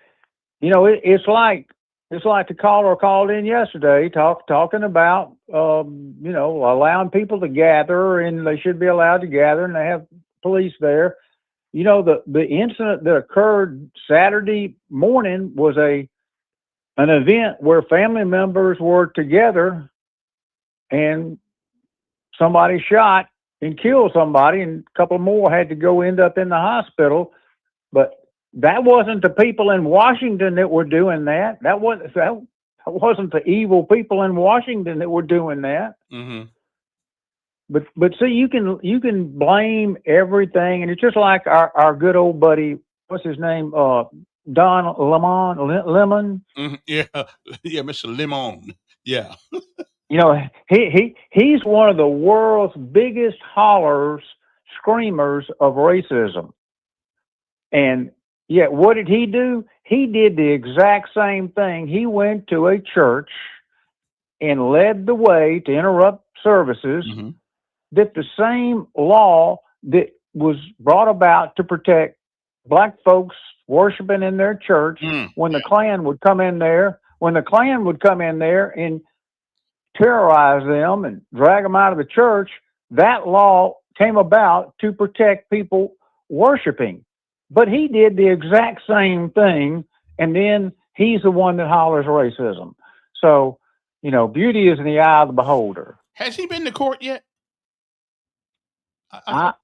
it's like the caller called in yesterday talking about, allowing people to gather, and they should be allowed to gather, and they have police there. The incident that occurred Saturday morning was an event where family members were together and somebody shot and killed somebody, and a couple more had to end up in the hospital. But that wasn't the people in Washington that were doing that. That wasn't the evil people in Washington that were doing that. Mm-hmm. But see, you can blame everything, and it's just like our good old buddy, what's his name, Don Lemon. Mm-hmm. Yeah, Mr. Lemon. Yeah. He's one of the world's biggest screamers of racism, and Yeah, what did he do? He did the exact same thing. He went to a church and led the way to interrupt services, Mm-hmm. that the same law that was brought about to protect black folks worshiping in their church, when the Klan would come in there, and terrorize them and drag them out of the church, that law came about to protect people worshiping. But he did the exact same thing, and then he's the one that hollers racism. So, beauty is in the eye of the beholder. Has he been to court yet?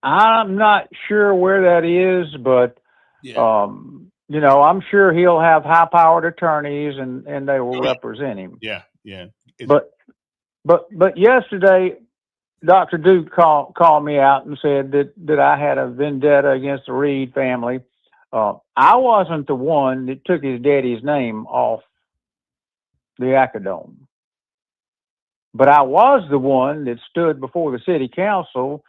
I'm not sure where that is, but Yeah. I'm sure he'll have high-powered attorneys, and they will represent him. Yeah. But yesterday, Dr. Duke called me out and said that I had a vendetta against the Reed family. I wasn't the one that took his daddy's name off the Acadome, but I was the one that stood before the city council,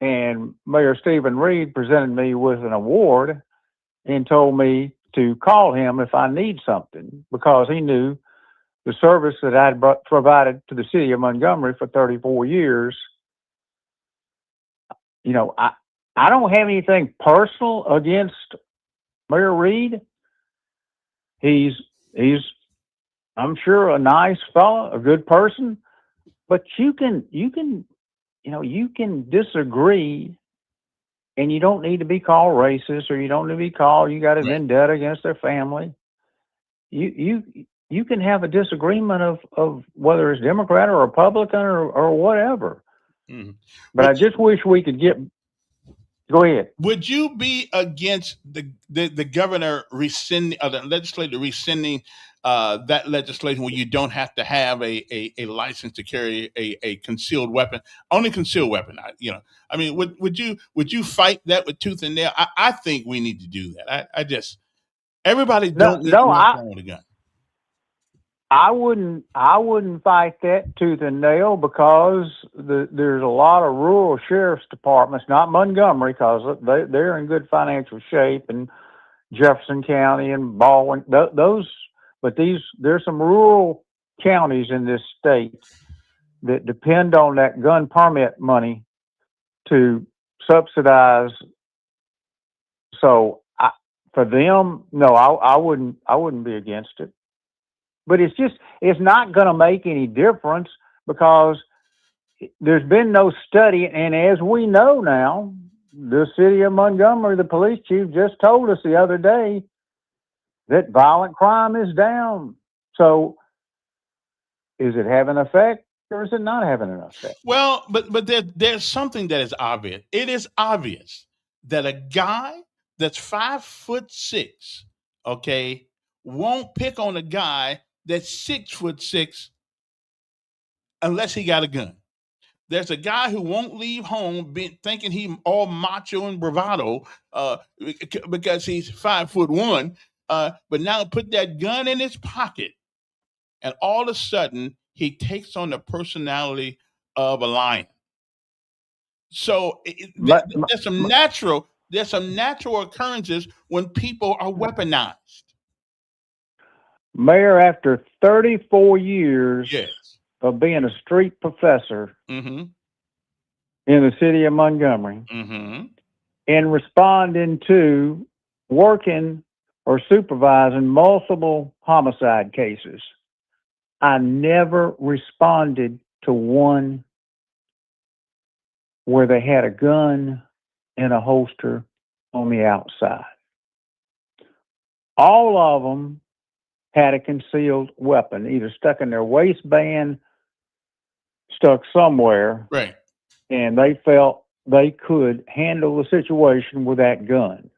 and Mayor Stephen Reed presented me with an award and told me to call him if I need something, because he knew the service that I'd provided to the city of Montgomery for 34 years. I don't have anything personal against Mayor Reed. He's I'm sure a nice fella, a good person, but you can disagree, and you don't need to be called racist, or you don't need to be called you got a vendetta against their family. You can have a disagreement of whether it's Democrat or Republican or whatever. Mm-hmm. But I just wish we could get. Go ahead. Would you be against the governor rescinding, or the legislature rescinding that legislation where you don't have to have a license to carry a concealed weapon, only concealed weapon? Would you fight that with tooth and nail? I think we need to do that. Everybody don't need to walk around with a gun. I wouldn't fight that tooth and nail, because there's a lot of rural sheriff's departments, not Montgomery, because they're in good financial shape, and Jefferson County and Baldwin, but there's some rural counties in this state that depend on that gun permit money to subsidize. So for them, no, I wouldn't be against it. But it's not going to make any difference, because there's been no study. And as we know now, the city of Montgomery, the police chief just told us the other day that violent crime is down. So is it having an effect, or is it not having an effect? Well, but there's something that is obvious. It is obvious that a guy that's 5'6", okay, won't pick on a guy that's 6'6" unless he got a gun. There's a guy who won't leave home thinking he all macho and bravado because he's 5'1", but now put that gun in his pocket, and all of a sudden he takes on the personality of a lion. So there's some natural occurrences when people are weaponized. Mayor, after 34 years of being a street professor in the city of Montgomery, and responding to, working or supervising multiple homicide cases, I never responded to one where they had a gun and a holster on the outside. All of them had a concealed weapon, either stuck in their waistband, stuck somewhere, right? And they felt they could handle the situation with that gun.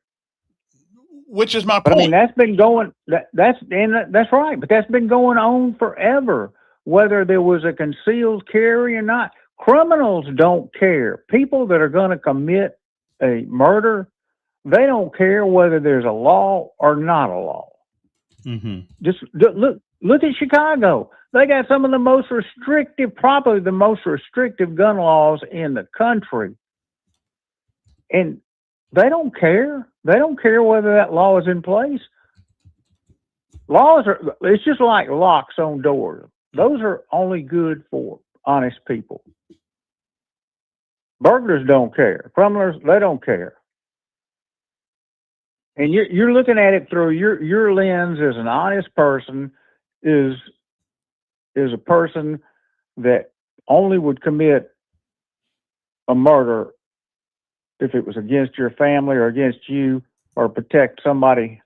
Which is my point. But I mean, that's been going. That's right. But that's been going on forever, whether there was a concealed carry or not. Criminals don't care. People that are going to commit a murder, they don't care whether there's a law or not a law. Just look at Chicago. They got some of the most restrictive, probably the most restrictive gun laws in the country. And They don't care. They don't care whether that law is in place. Laws are, it's just like locks on doors. Those are only good for honest people. Burglars don't care. Criminals, they don't care. And you're looking at it through your lens as an honest person is a person that only would commit a murder if it was against your family or against you or protect somebody.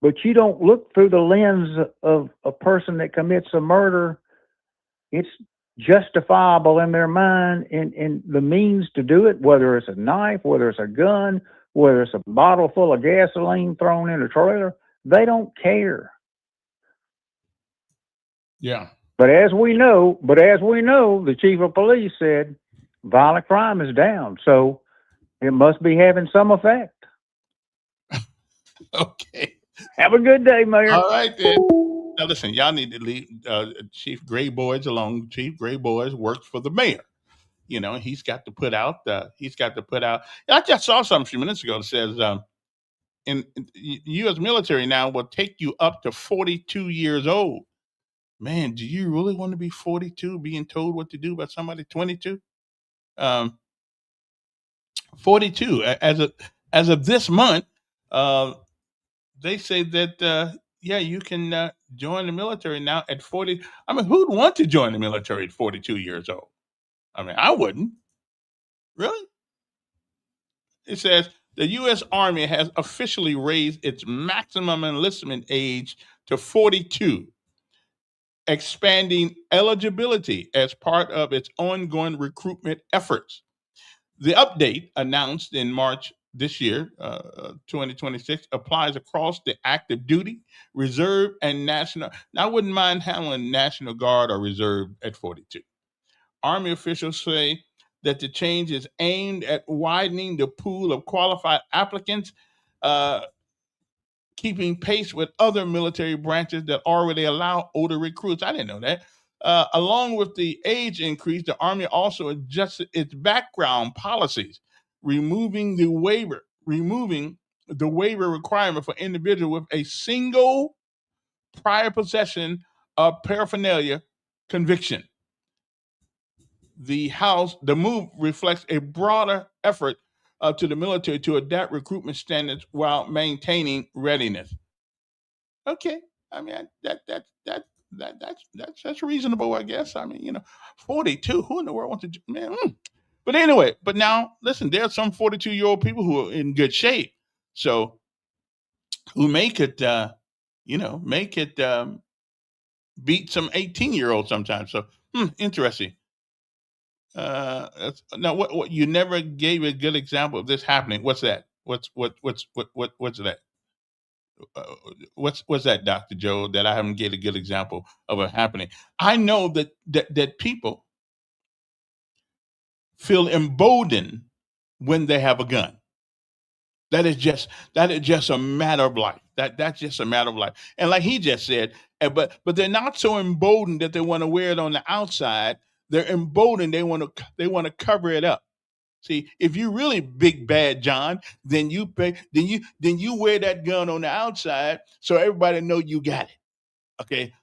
But you don't look through the lens of a person that commits a murder. It's justifiable in their mind and the means to do it, whether it's a knife, whether it's a gun, whether it's a bottle full of gasoline thrown in a trailer. They don't care. Yeah. But as we know, the chief of police said violent crime is down. So it must be having some effect. Okay. Have a good day, Mayor. All right, then. Now, listen, y'all need to leave Chief Gray Boys alone. Chief Gray Boys works for the mayor. You know, he's got to put out. I just saw something a few minutes ago that says in U.S. military now will take you up to 42 years old. Man, do you really want to be 42 being told what to do by somebody 22? 42 as of this month. They say that you can join the military now at 40. I mean, who'd want to join the military at 42 years old? I mean, I wouldn't. Really? It says the U.S. Army has officially raised its maximum enlistment age to 42, expanding eligibility as part of its ongoing recruitment efforts. The update, announced in March this year, 2026, applies across the active duty, reserve, and national. Now, I wouldn't mind handling National Guard or reserve at 42. Army officials say that the change is aimed at widening the pool of qualified applicants, keeping pace with other military branches that already allow older recruits. I didn't know that. Along with the age increase, the Army also adjusted its background policies, removing the waiver requirement for individuals with a single prior possession of paraphernalia conviction. The move reflects a broader effort to the military to adapt recruitment standards while maintaining readiness. Okay, I mean that's reasonable, I guess. I mean, 42. Who in the world wants to man? But anyway, but now listen, there are some 42-year-old people who are in good shape, so who make it beat some 18-year-olds sometimes. So interesting. Now, what you never gave a good example of this happening. What's that? What's that? What's that, Dr. Joe? That I haven't gave a good example of it happening. I know that people feel emboldened when they have a gun. That is just a matter of life. That's just a matter of life. And like he just said, but they're not so emboldened that they want to wear it on the outside. They're emboldened. They want to cover it up. See, if you really big bad John, then you wear that gun on the outside so everybody know you got it. Okay,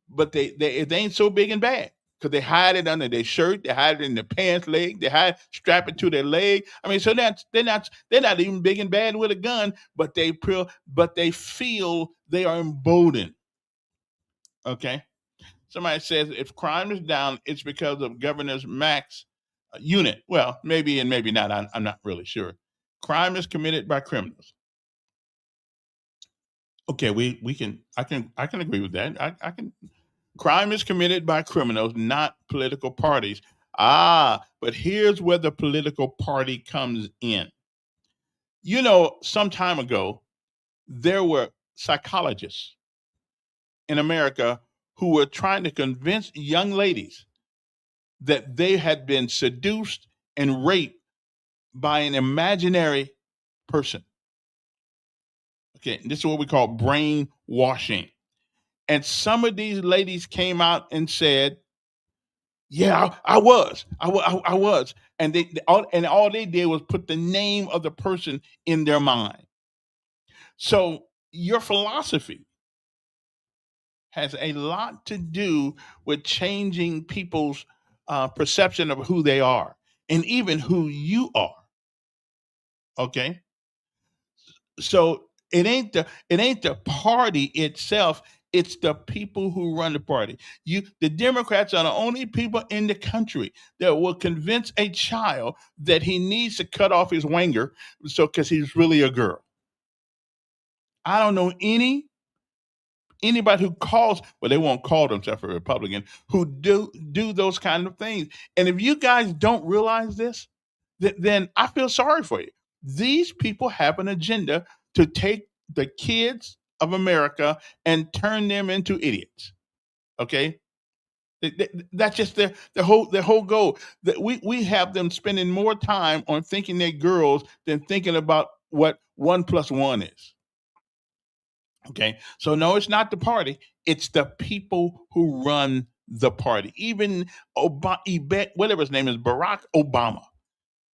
but they ain't so big and bad because they hide it under their shirt, they hide it in their pants leg, strap it to their leg. I mean, so they're not even big and bad with a gun, but they feel they are emboldened. Okay. Somebody says if crime is down, it's because of Governor's max unit. Well, maybe and maybe not. I'm not really sure. Crime is committed by criminals. Okay, I can agree with that. I can. Crime is committed by criminals, not political parties. But here's where the political party comes in. Some time ago, there were psychologists in America who were trying to convince young ladies that they had been seduced and raped by an imaginary person. Okay, this is what we call brainwashing. And some of these ladies came out and said Yeah, I was. I was. And all they did was put the name of the person in their mind. So your philosophy has a lot to do with changing people's perception of who they are and even who you are. Okay, so it ain't the party itself. It's the people who run the party. The Democrats are the only people in the country that will convince a child that he needs to cut off his wanger so because he's really a girl. I don't know anybody who calls, well, they won't call themselves a Republican, who do those kind of things. And if you guys don't realize this, then I feel sorry for you. These people have an agenda to take the kids of America and turn them into idiots. Okay, that's just their whole goal. That we have them spending more time on thinking they're girls than thinking about what 1 + 1 is. Okay. So no, it's not the party. It's the people who run the party. Even whatever his name is, Barack Obama.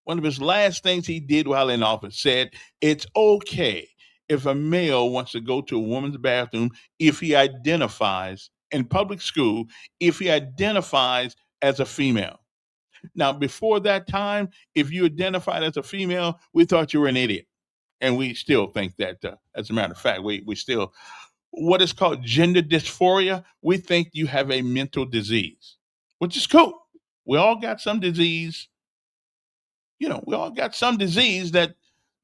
One of his last things he did while in office said it's okay if a male wants to go to a woman's bathroom if he identifies in public school, if he identifies as a female. Now, before that time, if you identified as a female, we thought you were an idiot. And we still think that, as a matter of fact, we still what is called gender dysphoria, we think you have a mental disease, which is cool. We all got some disease, we all got some disease that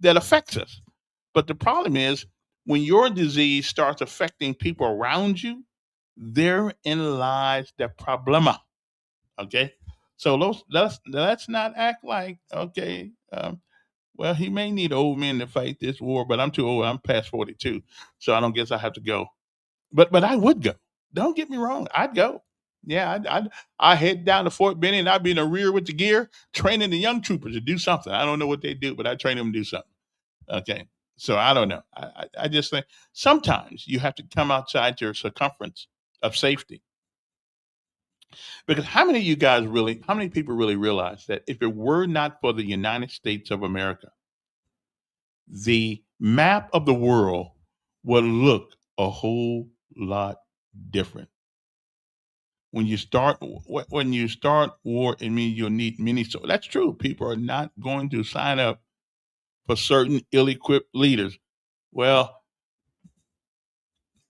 affects us. But the problem is when your disease starts affecting people around you, therein lies the problema. Okay. So let's not act like, okay, well, he may need old men to fight this war, but I'm too old. I'm past 42. So I don't guess I have to go. But I would go. Don't get me wrong. I'd go. Yeah, I head down to Fort Benning and I'd be in the rear with the gear, training the young troopers to do something. I don't know what they do, but I train them to do something. Okay. So I don't know. I just think sometimes you have to come outside your circumference of safety. Because how many people really realize that if it were not for the United States of America, the map of the world would look a whole lot different. When you start war, it means you'll need many. So that's true. People are not going to sign up for certain ill-equipped leaders. Well,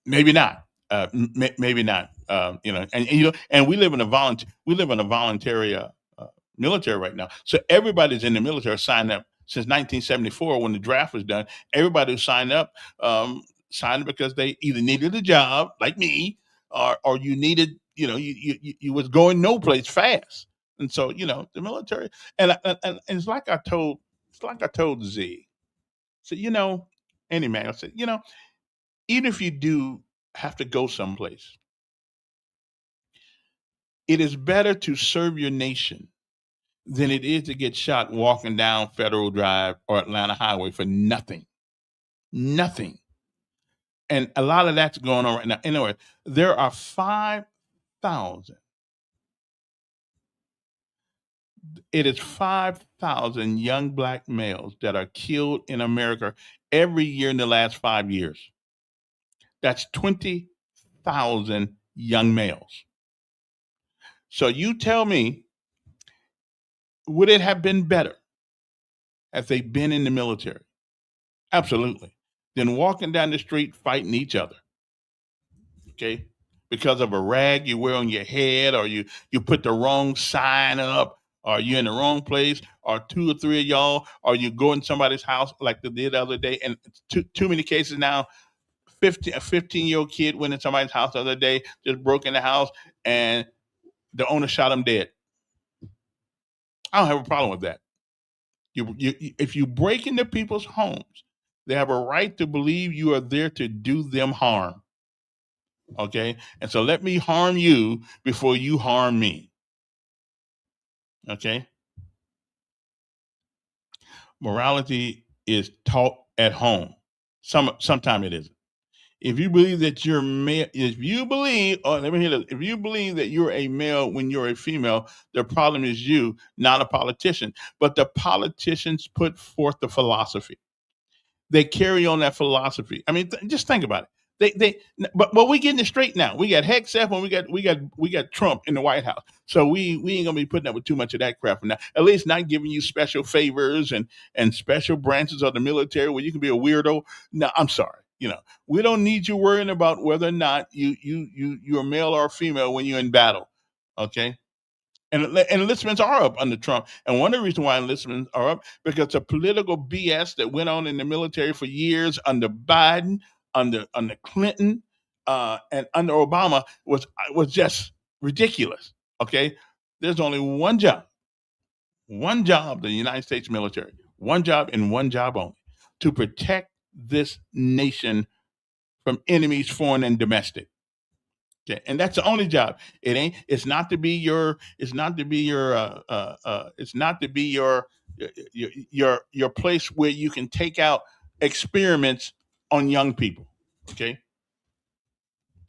maybe not. Maybe not. And we live in a voluntary military right now. So everybody's in the military signed up since 1974 when the draft was done. Everybody who signed up because they either needed a job like me, or you needed, you was going no place fast. And so, the military, and it's like I told Z. So, any man, I said, even if you do have to go someplace, it is better to serve your nation than it is to get shot walking down Federal Drive or Atlanta Highway for nothing. Nothing. And a lot of that's going on right now. Anyway, there are 5,000. It is 5,000 young black males that are killed in America every year in the last 5 years. That's 20,000 young males. So you tell me, would it have been better if they'd been in the military? Absolutely. Than walking down the street fighting each other. Okay? Because of a rag you wear on your head, or you put the wrong sign up, or you're in the wrong place, or two or three of y'all, or you go in somebody's house like they did the other day. And too many cases now. A 15-year-old kid went in somebody's house the other day, just broke in the house, and the owner shot him dead. I don't have a problem with that. If you break into people's homes, they have a right to believe you are there to do them harm. Okay? And so let me harm you before you harm me. Okay? Morality is taught at home. Sometimes it isn't. If you believe that you're male, if you believe, oh, let me hear this. If you believe that you're a male when you're a female, the problem is you, not a politician. But the politicians put forth the philosophy. They carry on that philosophy. I mean, just think about it. But we getting it straight now. We got Hegseth and we got Trump in the White House. So we ain't gonna be putting up with too much of that crap from now. At least not giving you special favors and special branches of the military where you can be a weirdo. No, I'm sorry. We don't need you worrying about whether or not you're male or female when you're in battle. Okay. And enlistments are up under Trump. And one of the reasons why enlistments are up because the political BS that went on in the military for years under Biden, under Clinton, and under Obama was just ridiculous. Okay, there's only one job, the United States military, one job and one job only, to protect this nation from enemies, foreign and domestic. Okay, and that's the only job. It ain't. It's not to be your. It's not to be your. It's not to be your place where you can take out experiments on young people. Okay.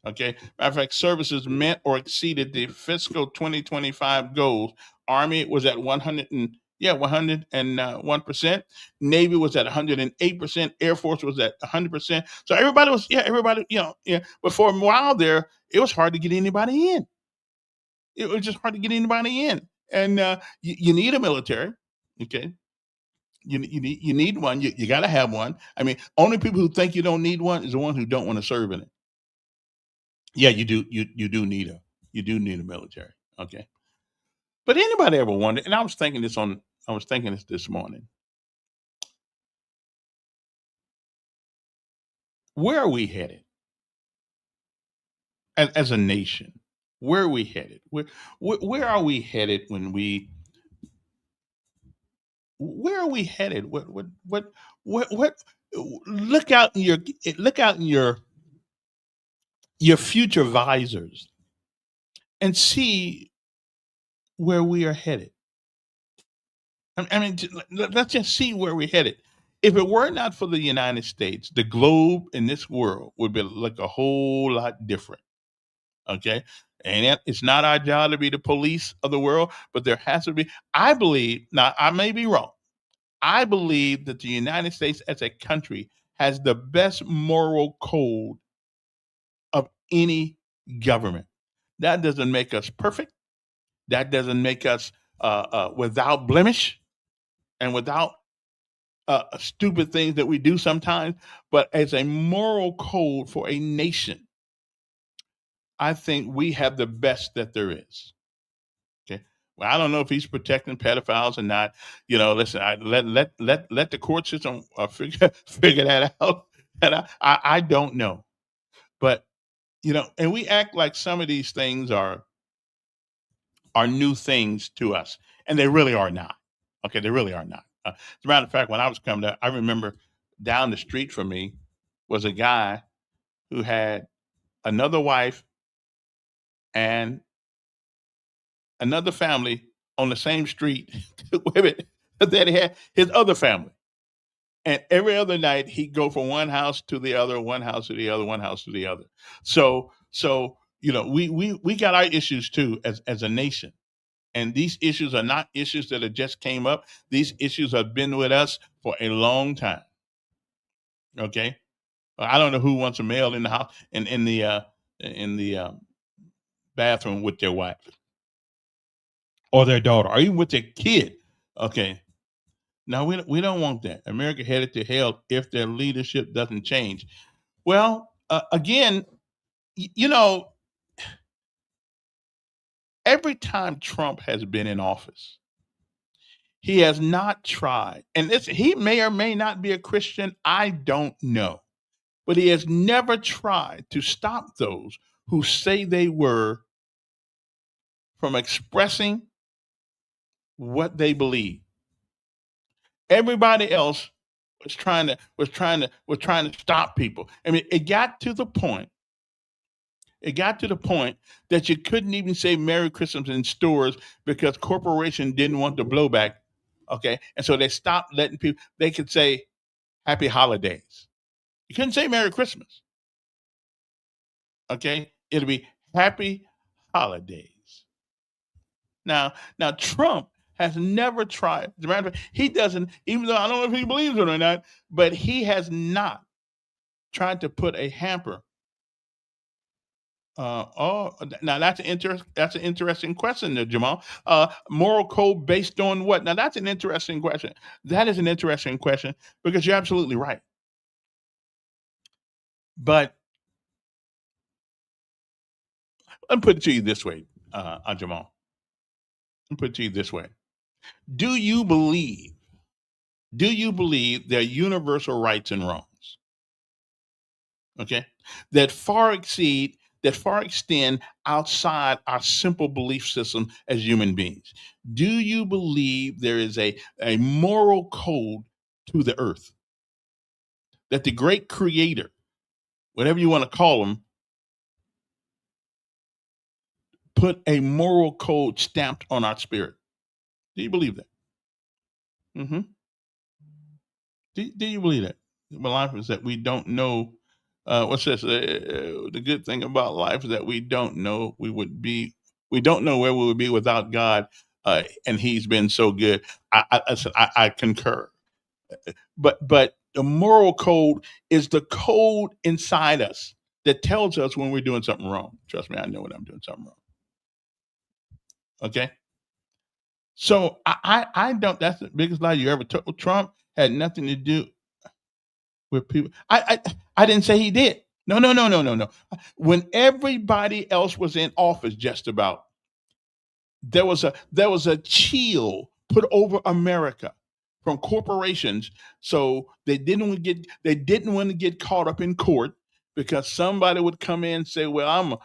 Okay. Matter of fact, services met or exceeded the fiscal 2025 goals. Army was at 101%. Navy was at 108%. Air Force was at 100%. So everybody, But for a while there, it was hard to get anybody in. It was just hard to get anybody in. And you need a military. Okay. You need one. You got to have one. I mean, only people who think you don't need one is the ones who don't want to serve in it. Yeah, you do. You do need a military. Okay. But anybody ever wondered? And I was thinking this morning. Where are we headed as a nation? Where are we headed? Where are we headed when we? Where are we headed? What? Look out in your future visors and see where we are headed. I mean, let's just see where we're headed. If it were not for the United States, the globe in this world would be like a whole lot different. Okay. And it's not our job to be the police of the world, but there has to be. I believe, now I may be wrong. I believe that the United States as a country has the best moral code of any government. That doesn't make us perfect. That doesn't make us without blemish and without stupid things that we do sometimes. But as a moral code for a nation, I think we have the best that there is. Okay. Well, I don't know if he's protecting pedophiles or not. Listen, let the court system figure that out. And I don't know. But and we act like some of these things are new things to us, and they really are not. Okay, they really are not. As a matter of fact, when I was coming up, I remember down the street from me was a guy who had another wife and another family on the same street that he had his other family. And every other night he'd go from one house to the other, one house to the other, one house to the other. So we got our issues too as a nation. And these issues are not issues that have just came up. These issues have been with us for a long time. Okay, I don't know who wants a male in the house in the bathroom with their wife or their daughter, or even with their kid. Okay, now we don't want that. America headed to hell if their leadership doesn't change. Well, again, every time Trump has been in office, he has not tried, and he may or may not be a Christian, I don't know, but he has never tried to stop those who say they were from expressing what they believe. Everybody else was trying to stop people. I mean, it got to the point that you couldn't even say Merry Christmas in stores because corporation didn't want the blowback. Okay. And so they stopped letting people, they could say Happy Holidays. You couldn't say Merry Christmas. Okay, it'll be happy holidays. Now Trump has never tried. As a matter of fact, he doesn't, even though I don't know if he believes it or not, but he has not tried to put a hamper. Now that's an interesting question, there, Jamal. Moral code based on what? Now that's an interesting question. That is an interesting question because you're absolutely right. But let me put it to you this way, Jamal. Let me put it to you this way. Do you believe? Do you believe there are universal rights and wrongs? Okay, that far extend outside our simple belief system as human beings. Do you believe there is a moral code to the earth that the great creator, whatever you want to call him, put a moral code stamped on our spirit? Do you believe that? Hmm. Do you believe that? My life is that we don't know. What's this? The good thing about life is that we don't know we don't know where we would be without God, and He's been so good. I concur. But the moral code is the code inside us that tells us when we're doing something wrong. Trust me, I know when I'm doing something wrong. Okay, so I don't. That's the biggest lie you ever told. Trump had nothing to do with people. I didn't say he did. No. When everybody else was in office, just about, there was a chill put over America from corporations, so they didn't want to get caught up in court because somebody would come in and say, "Well,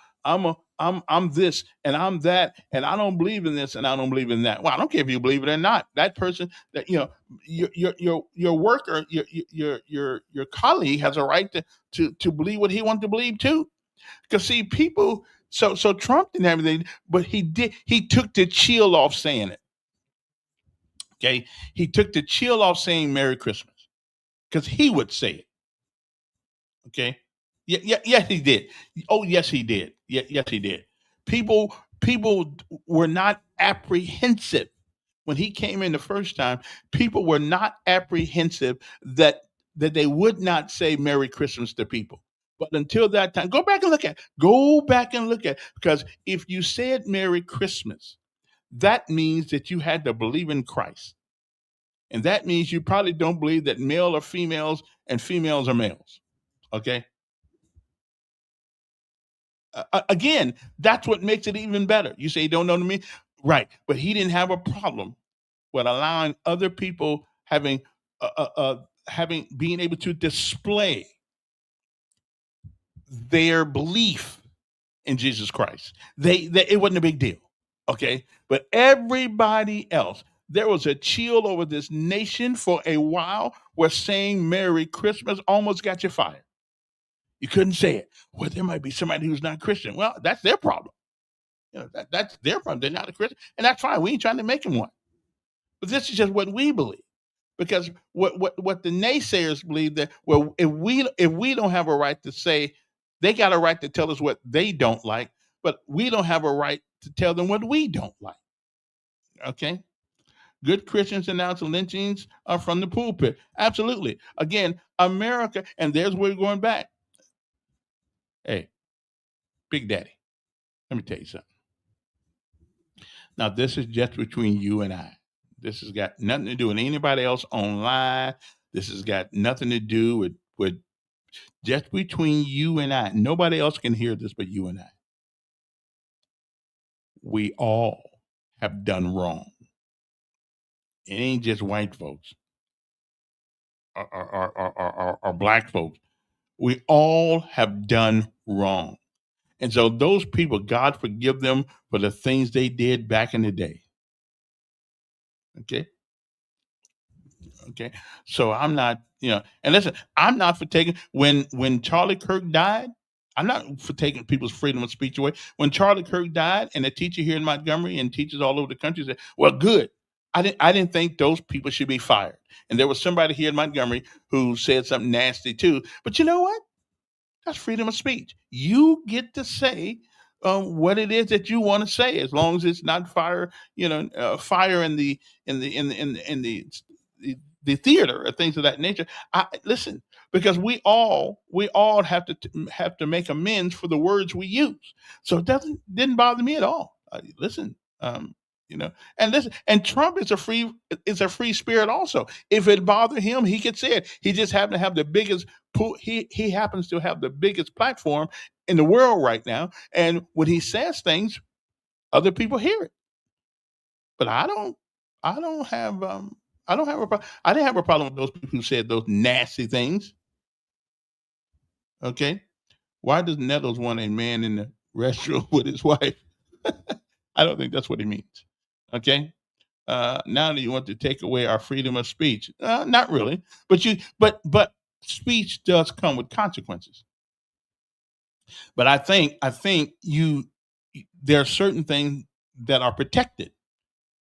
I'm this and I'm that and I don't believe in this and I don't believe in that." Well, I don't care if you believe it or not. That person, that your worker, your colleague has a right to believe what he wants to believe too. Because see, people. So Trump didn't have anything, but he did. He took the chill off saying it. Okay, he took the chill off saying Merry Christmas because he would say it. Okay, yes, he did. Oh, yes, he did. Yes, he did. People were not apprehensive when he came in the first time. People were not apprehensive that they would not say Merry Christmas to people. But until that time, go back and look at, because if you said Merry Christmas, that means that you had to believe in Christ. And that means you probably don't believe that male are females and females are males. Okay. Again, that's what makes it even better. You say you don't know me, right? But he didn't have a problem with allowing other people having being able to display their belief in Jesus Christ. They it wasn't a big deal. Okay. But everybody else, there was a chill over this nation for a while where saying Merry Christmas almost got you fired. You couldn't say it. Well, there might be somebody who's not Christian. Well, that's their problem. That's their problem. They're not a Christian, and that's fine. We ain't trying to make them one. But this is just what we believe. Because what the naysayers believe, that, well, if we don't have a right to say, they got a right to tell us what they don't like, but we don't have a right to tell them what we don't like. Okay. Good Christians announce lynchings are from the pulpit. Absolutely. Again, America, and there's where we're going back. Hey, Big Daddy, let me tell you something. Now, this is just between you and I. This has got nothing to do with anybody else online. This has got nothing to do with just between you and I. Nobody else can hear this but you and I. We all have done wrong. It ain't just white folks or black folks. We all have done wrong. And so those people, God forgive them for the things they did back in the day. Okay. Okay. So I'm not, and listen, I'm not for taking, when Charlie Kirk died, I'm not for taking people's freedom of speech away. When Charlie Kirk died, and a teacher here in Montgomery and teachers all over the country said, well, good. I didn't think those people should be fired. And there was somebody here in Montgomery who said something nasty too. But you know what? That's freedom of speech. You get to say what it is that you want to say, as long as it's not fire, fire in the theater or things of that nature. I listen, because we all have to make amends for the words we use. So it didn't bother me at all. Listen, you know, and listen, and Trump is a free spirit also. If it bothered him, he could say it. He just happened to have the biggest he happens to have the biggest platform in the world right now, and when he says things, other people hear it. But I don't have I don't have a problem. I didn't have a problem with those people who said those nasty things. Okay, why does Nettles want a man in the restroom with his wife? I don't think that's what he means. Okay. Now that you want to take away our freedom of speech, not really, but speech does come with consequences. But I think there are certain things that are protected.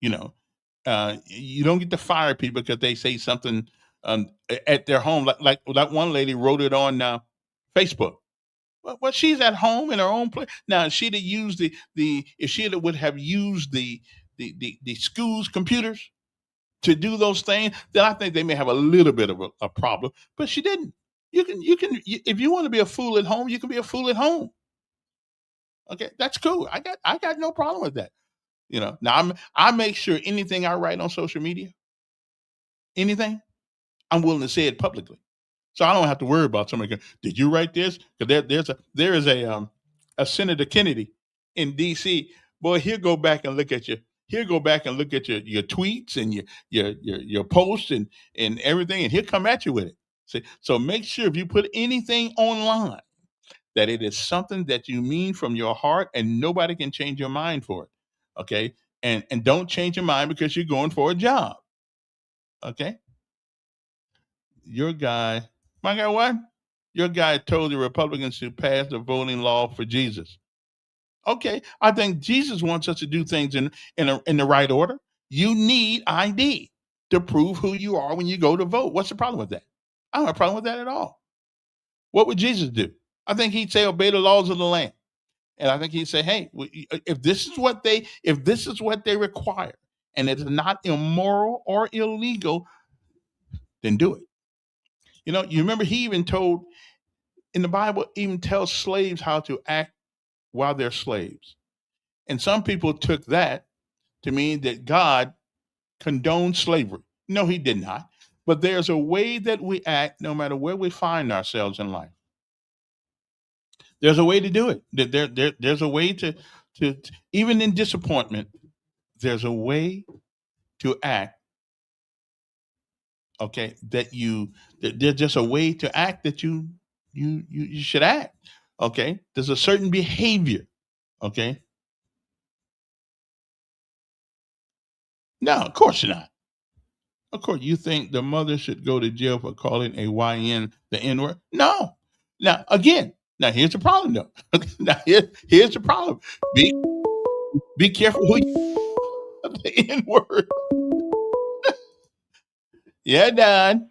You know, you don't get to fire people because they say something at their home, like that one lady wrote it on Facebook. Well, she's at home in her own place. Now, if she'd have used if she would have used the school's computers to do those things, then I think they may have a little bit of a problem. But she didn't. If you want to be a fool at home, you can be a fool at home. Okay, that's cool. I got no problem with that. Now I make sure anything I write on social media, anything, I'm willing to say it publicly, so I don't have to worry about somebody going, "Did you write this?" Because there is a Senator Kennedy in D.C. Boy, he'll go back and look at you. He'll go back and look at your tweets and your posts and everything, and he'll come at you with it. See, so make sure if you put anything online that it is something that you mean from your heart, and nobody can change your mind for it. Okay, and don't change your mind because you're going for a job. Okay, your guy, my guy, what? Your guy told the Republicans to pass the voting law for Jesus. Okay, I think Jesus wants us to do things in the right order. You need ID to prove who you are when you go to vote. What's the problem with that? I don't have a problem with that at all. What would Jesus do? I think he'd say obey the laws of the land, and I think he'd say, hey, if this is what they require, and it's not immoral or illegal, then do it. You remember he even told in the Bible, even tells slaves how to act while they're slaves. And some people took that to mean that God condoned slavery. No, he did not. But there's a way that we act no matter where we find ourselves in life. There's a way to do it. There's a way to even in disappointment, there's a way to act. Okay, there's just a way to act that you should act. Okay, there's a certain behavior. Okay, no, of course not. Of course, you think the mother should go to jail for calling a YN the N word? No. Now, again, here's the problem, though. Here's the problem. Be careful who you the N word. Yeah, Don.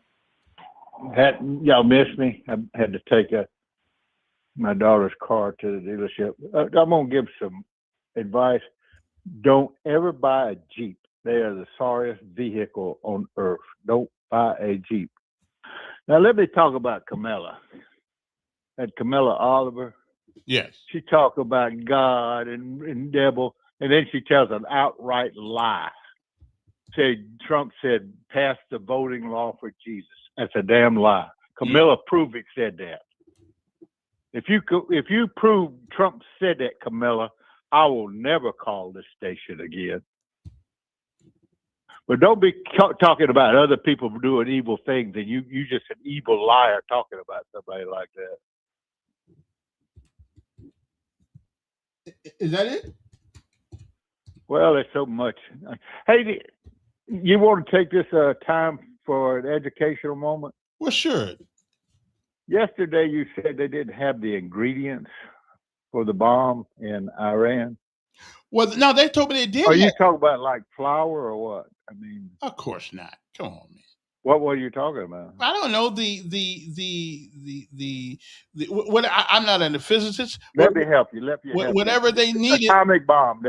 Y'all missed me. I had to take my daughter's car to the dealership. I'm gonna give some advice. Don't ever buy a Jeep. They are the sorriest vehicle on earth. Don't buy a Jeep. Now let me talk about Camilla. That Camilla Oliver. Yes. She talked about God and devil, and then she tells an outright lie. Trump said, pass the voting law for Jesus. That's a damn lie. Camilla Pruvik said that. If you prove Trump said that, Camilla, I will never call this station again. But don't be talking about other people doing evil things, and you just an evil liar talking about somebody like that. Is that it? Well, there's so much. Hey, you want to take this time for an educational moment? Well, sure. Yesterday, you said they didn't have the ingredients for the bomb in Iran. Well, no, they told me they did. Are you talking about like flour or what? I mean, of course not. Come on, man. What were you talking about? I don't know what I'm not a physicist. Let me help you. Whatever they needed. Atomic bomb.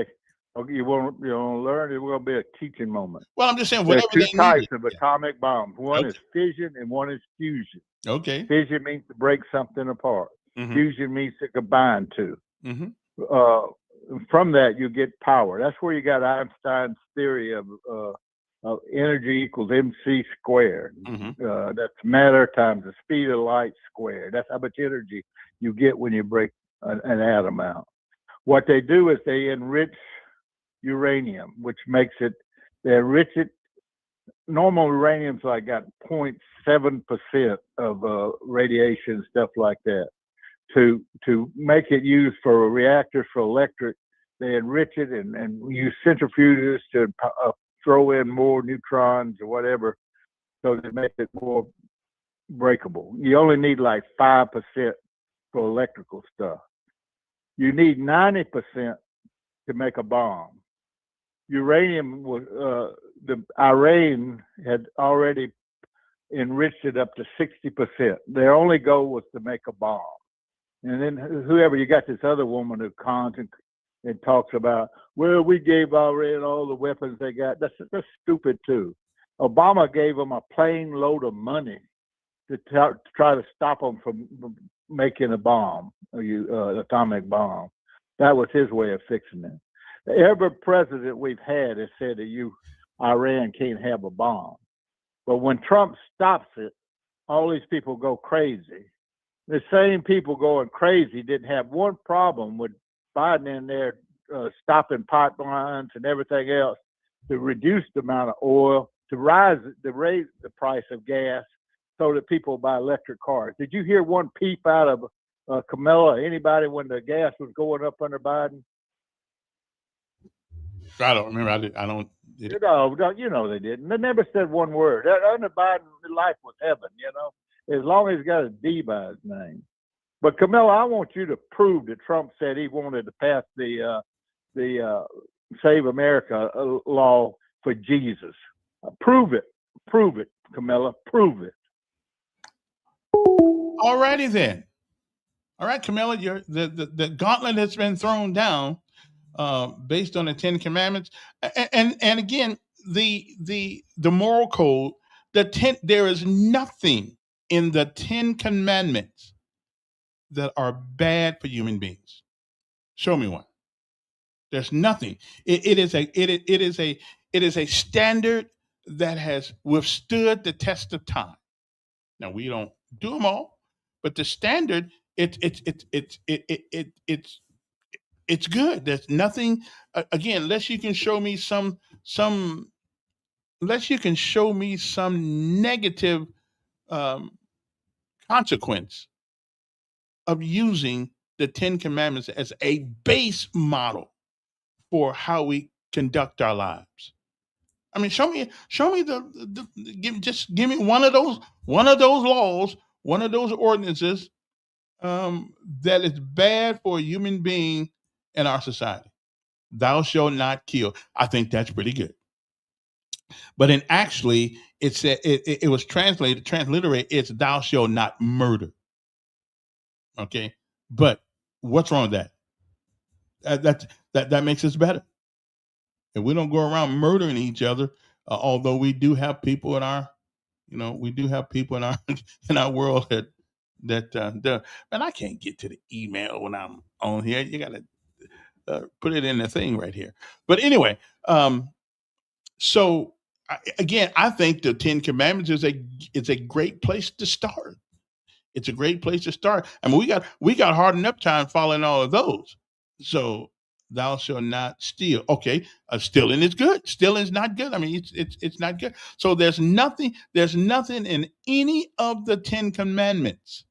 Okay, you want to learn? It's going to be a teaching moment. Well, I'm just saying There whatever are two they types needed. of atomic bombs. One is Okay. fission and one is fusion. Okay. Fission means to break something apart. Mhm. Fusion means to combine two. Mhm. From that, you get power. That's where you got Einstein's theory of energy equals mc squared. Mhm. That's matter times the speed of light squared. That's how much energy you get when you break an atom out. What they do is they enrich uranium, which makes it, they enrich it. Normal uranium's like got 0.7% of radiation, stuff like that. To make it used for reactors for electric, they enrich it and use centrifuges to throw in more neutrons or whatever, so they make it more breakable. You only need like 5% for electrical stuff. You need 90% to make a bomb. Uranium was Iran had already enriched it up to 60%. Their only goal was to make a bomb. And then whoever, you got this other woman who cons and talks about, well, we gave Iran all the weapons they got. That's stupid too. Obama gave them a plane load of money to try to stop them from making a bomb, atomic bomb. That was his way of fixing it. Every president we've had has said that Iran can't have a bomb. But when Trump stops it, all these people go crazy. The same people going crazy didn't have one problem with Biden in there stopping pipelines and everything else to reduce the amount of oil, to raise the price of gas so that people buy electric cars. Did you hear one peep out of Camilla, anybody, when the gas was going up under Biden? I don't remember. I don't. They didn't. They never said one word. Under Biden, life was heaven, as long as he's got a D by his name. But Camilla, I want you to prove that Trump said he wanted to pass the Save America law for Jesus. Prove it, Camilla. Prove it. All righty then. All right, Camilla, the gauntlet has been thrown down based on the 10 Commandments, and again the moral code. There is nothing in the 10 Commandments that are bad for human beings. Show me one. There's nothing. It is a standard that has withstood the test of time. Now we don't do them all, but the standard it's good. There's nothing again unless you can show me some negative consequence of using the 10 Commandments as a base model for how we conduct our lives. I mean, show me give me one of those laws, one of those ordinances that is bad for a human being in our society. Thou shalt not kill. I think that's pretty good. But in actually, it was transliterated. It's thou shalt not murder. Okay, but what's wrong with that? That makes us better. And we don't go around murdering each other. Although we do have people in our, in our world that and I can't get to the email when I'm on here. You got to put it in the thing right here. But anyway, so I think the 10 Commandments is a great place to start. It's a great place to start. I mean, we got hard enough time following all of those. So thou shalt not steal. Okay, stealing is good. Stealing is not good. I mean, it's not good. So there's nothing in any of the 10 Commandments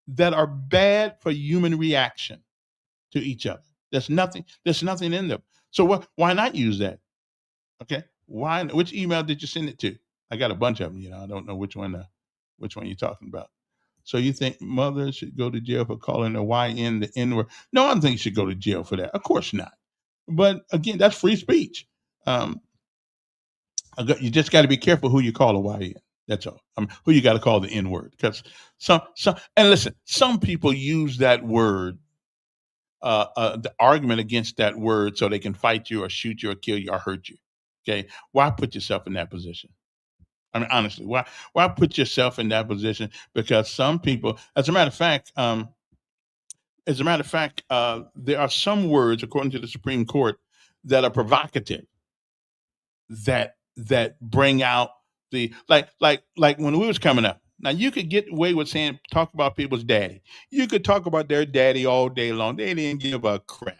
that are bad for human reaction to each other. There's nothing in them. So why not use that? Okay, why? Which email did you send it to? I got a bunch of them. I don't know which one you're talking about. So you think mothers should go to jail for calling the YN the N-word? No, I don't think you should go to jail for that. Of course not. But again, that's free speech. You just got to be careful who you call a YN. That's all. Who you got to call the N word? Because and listen, some people use that word, the argument against that word, so they can fight you or shoot you or kill you or hurt you. Okay, why put yourself in that position? I mean, honestly, why put yourself in that position? Because some people, there are some words, according to the Supreme Court, that are provocative, that bring out the like when we was coming up. Now you could get away with saying talk about people's daddy. You could talk about their daddy all day long. They didn't give a crap.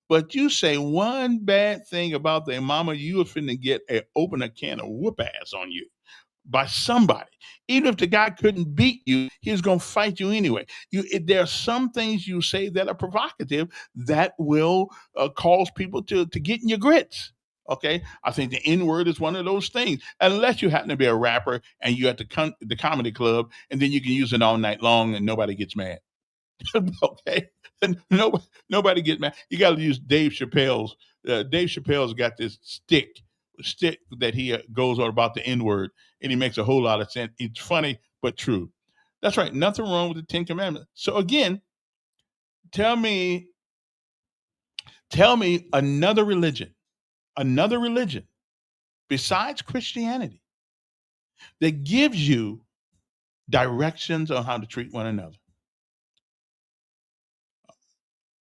But you say one bad thing about their mama, you are finna get open a can of whoop ass on you by somebody. Even if the guy couldn't beat you, he's gonna fight you anyway. There are some things you say that are provocative that will cause people to get in your grits. Okay, I think the N word is one of those things. Unless you happen to be a rapper and you at the comedy club, and then you can use it all night long and nobody gets mad. Okay, and nobody gets mad. You got to use Dave Chappelle's. Dave Chappelle's got this stick that he goes on about the N word, and he makes a whole lot of sense. It's funny but true. That's right. Nothing wrong with the Ten Commandments. So again, tell me another religion besides Christianity that gives you directions on how to treat one another.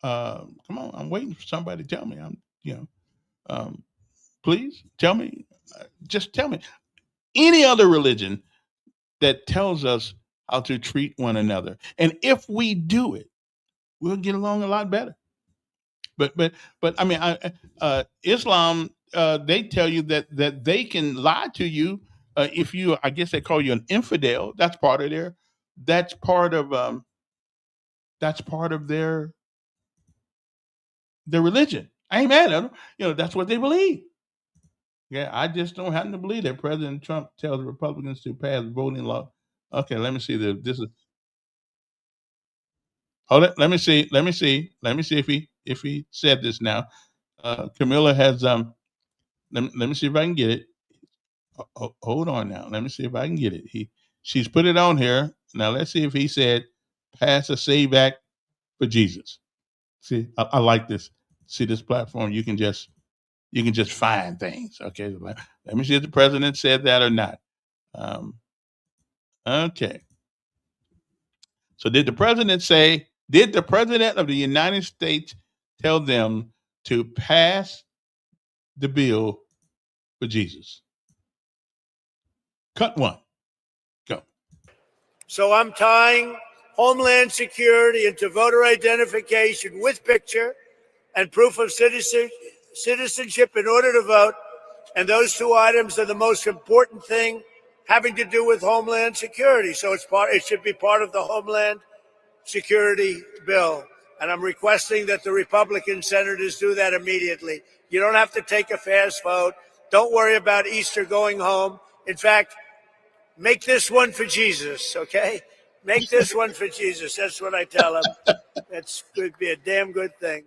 Come on, I'm waiting for somebody to tell me. Please tell me. Just tell me any other religion that tells us how to treat one another, and if we do it, we'll get along a lot better. But I mean, Islam, they tell you that they can lie to you if you. I guess they call you an infidel. That's part of their. That's part of. That's part of their religion. I ain't mad at them. That's what they believe. Yeah, I just don't happen to believe that President Trump tells the Republicans to pass voting law. Okay, let me see. This is. Hold it. Let me see. Let me see if he said this now. Camilla has Let me see if I can get it. Hold on now. Let me see if I can get it. She's put it on here. Now let's see if he said pass a Save Act for Jesus. See, I like this. See this platform. You can just find things. Okay. Let me see if the president said that or not. Okay. So did the president of the United States tell them to pass the bill for Jesus? Cut one. Go. So I'm tying Homeland Security into voter identification with picture and proof of citizenship in order to vote. And those two items are the most important thing having to do with Homeland Security. So it should be part of the Homeland Security bill. And I'm requesting that the Republican senators do that immediately. You don't have to take a fast vote. Don't worry about Easter going home. In fact, make this one for Jesus, okay? Make this one for Jesus. That's what I tell him. That's could be a damn good thing.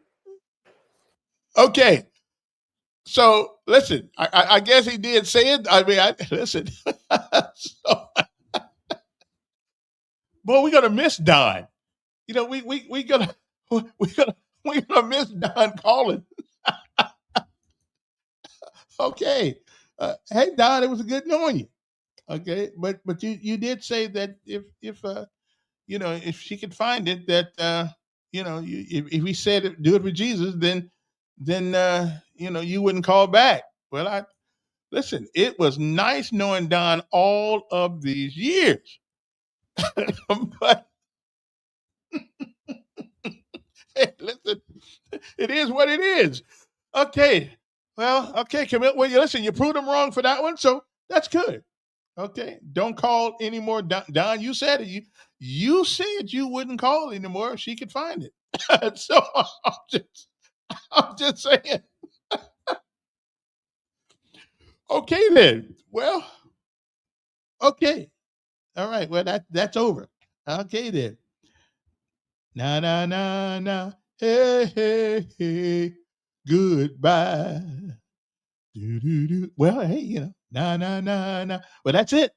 Okay. So listen, I guess he did say it. I mean, listen. Boy, we're gonna miss Don. We gonna miss Don calling. Okay. Hey Don, it was good knowing you. Okay, but you did say that if she could find it, that if he said it, do it for Jesus, then you wouldn't call back. Well, listen. It was nice knowing Don all of these years, but hey, listen, it is what it is. Okay, well, okay, Camille. Well, listen, you proved him wrong for that one, so that's good. Okay, don't call anymore, Don. You said it. You said you wouldn't call anymore if she could find it. So I'm just saying. Okay then. Well, okay. All right. Well, that's over. Okay then. Na na na na. Hey hey hey. Goodbye. Do do do. Well, hey, na na na na. Well, that's it.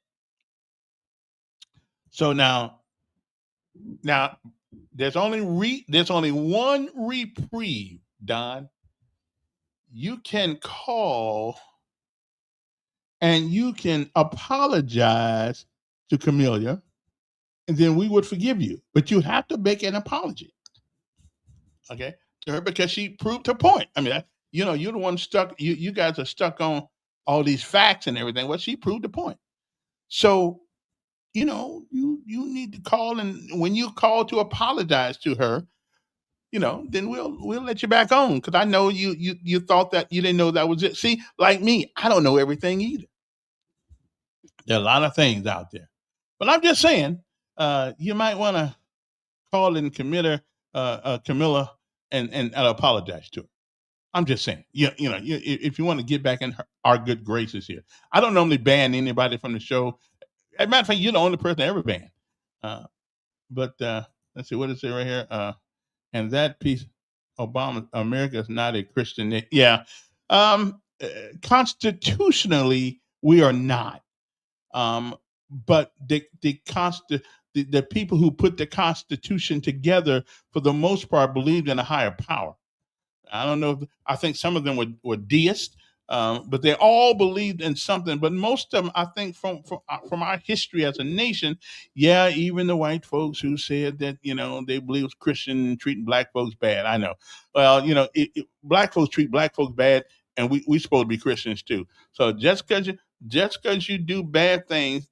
So now there's only one reprieve, Don. You can call and you can apologize to Camellia, and then we would forgive you. But you have to make an apology, okay, to her, because she proved her point. I mean, you're the one stuck. You guys are stuck on all these facts and everything. Well, she proved the point. So you need to call, and when you call to apologize to her, then we'll let you back on, because I know you thought that you didn't know that was it. See, like me, I don't know everything either. There are a lot of things out there, but I'm just saying, you might want to call and Camilla and apologize to her. I'm just saying, if you want to get back in our good graces here. I don't normally ban anybody from the show. As a matter of fact, you're the only person I ever banned. But let's see, what is it right here? And that piece, America is not a Christian. Yeah. Constitutionally, we are not. But the people who put the Constitution together, for the most part, believed in a higher power. I don't know. I think some of them were deists, but they all believed in something. But most of them, I think, from our history as a nation, yeah, even the white folks who said that they believe was Christian treating black folks bad. I know. Well, black folks treat black folks bad, and we supposed to be Christians too. So just because you do bad things,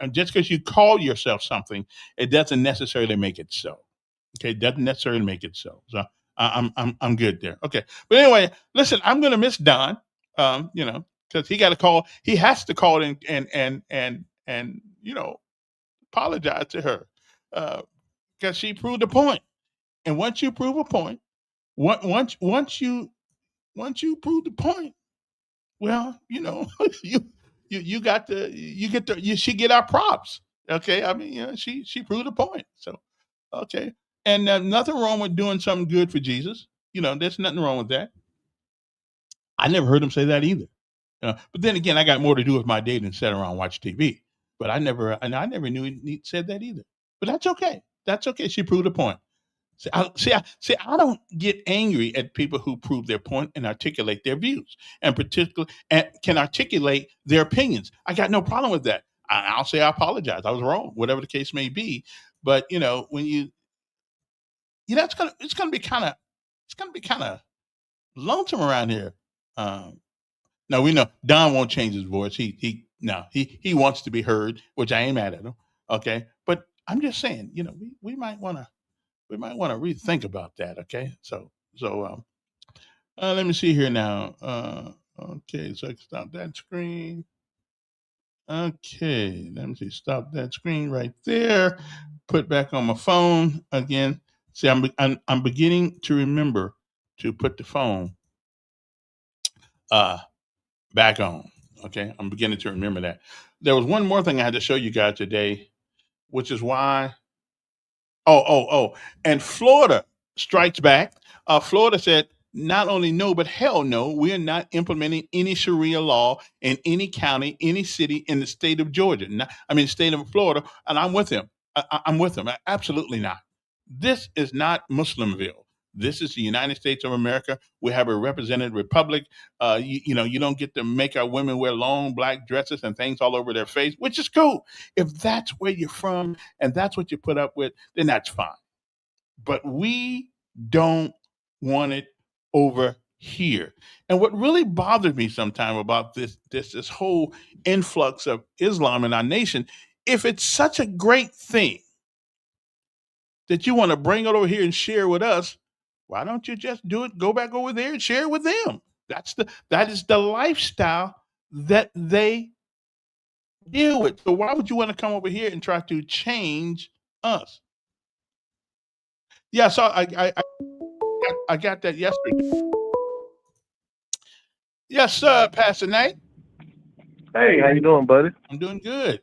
and just because you call yourself something, it doesn't necessarily make it so. Okay, it doesn't necessarily make it so. So I'm good there. Okay, but anyway, listen, I'm gonna miss Don. Because he got to call. He has to call and apologize to her, because she proved a point. And once you prove a point, once you prove the point, well, you got to you should get our props. Okay, I mean, she proved a point. So okay, and nothing wrong with doing something good for Jesus. There's nothing wrong with that. I never heard him say that either. But then again, I got more to do with my day than sit around and watch TV. But I never knew he said that either. But that's okay. That's okay. She proved a point. I don't get angry at people who prove their point and articulate their views, and particularly can articulate their opinions. I got no problem with that. I'll say I apologize. I was wrong, whatever the case may be. But when it's gonna be kind of lonesome around here. Now we know Don won't change his voice. He wants to be heard, which I ain't mad at him. Okay, but I'm just saying, we might want to rethink about that. Okay, so let me see here now. Okay, so I can stop that screen. Okay, let me see. Stop that screen right there. Put back on my phone again. See, I'm beginning to remember to put the phone back on. Okay, I'm beginning to remember that. There was one more thing I had to show you guys today, which is why. Oh! And Florida strikes back. Florida said not only no, but hell no, we are not implementing any Sharia law in any county, any city in the state of Georgia. State of Florida, and I'm with him. I'm with him. Absolutely not. This is not Muslimville. This is the United States of America. We have a represented republic. You don't get to make our women wear long black dresses and things all over their face, which is cool. If that's where you're from and that's what you put up with, then that's fine. But we don't want it over here. And what really bothers me sometimes about this whole influx of Islam in our nation, if it's such a great thing that you want to bring it over here and share with us, why don't you just do it? Go back over there and share it with them. That is the lifestyle that they deal with. So why would you want to come over here and try to change us? Yeah, so I got that yesterday. Yes, sir, Pastor Nate. Hey, how you doing, buddy? I'm doing good.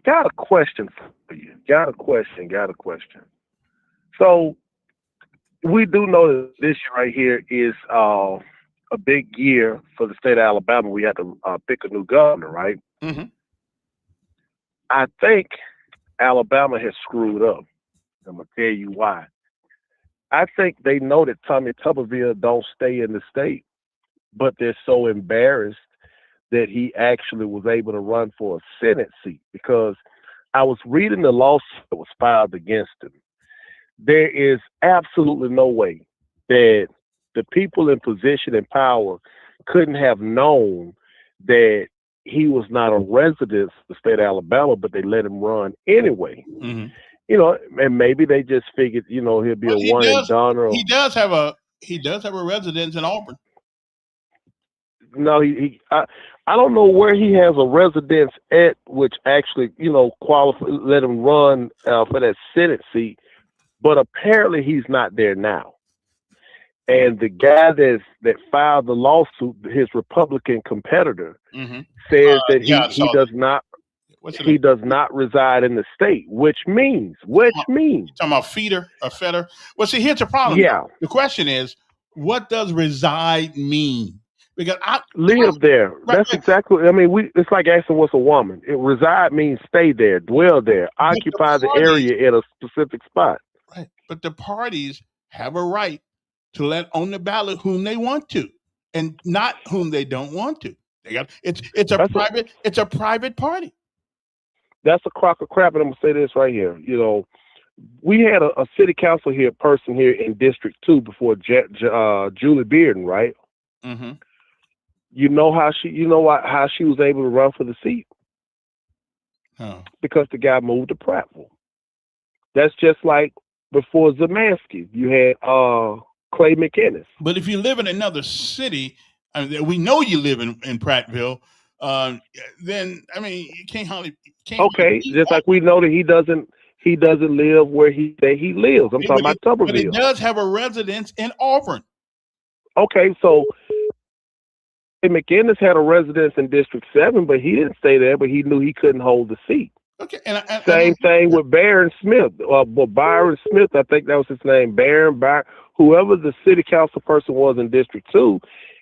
Got a question for you. Got a question. So we do know that this year right here is a big year for the state of Alabama. We had to pick a new governor, right? Mm-hmm. I think Alabama has screwed up. I'm gonna tell you why. I think they know that Tommy Tuberville don't stay in the state, but they're so embarrassed that he actually was able to run for a Senate seat, because I was reading the lawsuit that was filed against him. There is absolutely no way that the people in position and power couldn't have known that he was not a resident of the state of Alabama, but they let him run anyway. Mm-hmm. You know, and maybe they just figured, you know, he'll be Well, a one and done. Or he does have a residence in Auburn. No, I don't know where he has a residence at, which actually, you know, let him run for that Senate seat. But apparently he's not there now. And the guy that filed the lawsuit, his Republican competitor, says that he does not reside in the state, which means you're talking about Fetter. Well, see, here's the problem. Yeah. The question is, what does reside mean? Because I live there. Right, That's exactly. I mean, it's like asking what's a woman. Reside means stay there, dwell there, occupy the area at a specific spot. Right, but the parties have a right to let on the ballot whom they want to, and not whom they don't want to. It's a private party. That's a crock of crap, and I'm gonna say this right here. You know, we had a city council person here in District 2 before Julie Bearden, right? Mm-hmm. You know how she was able to run for the seat? Oh. Because the guy moved to Prattville. That's just like before Zemansky, you had Clay McInnes. But if you live in another city, we know you live in Prattville, then I mean you can't. Okay, just like we know that he doesn't live where he lives. I'm talking about Tuberville. But he does have a residence in Auburn. Okay, so McInnes had a residence in District 7, but he didn't stay there, but he knew he couldn't hold the seat. Okay, Same thing with Byron Smith. Byron Smith, I think that was his name. Byron, whoever the city council person was in District 2,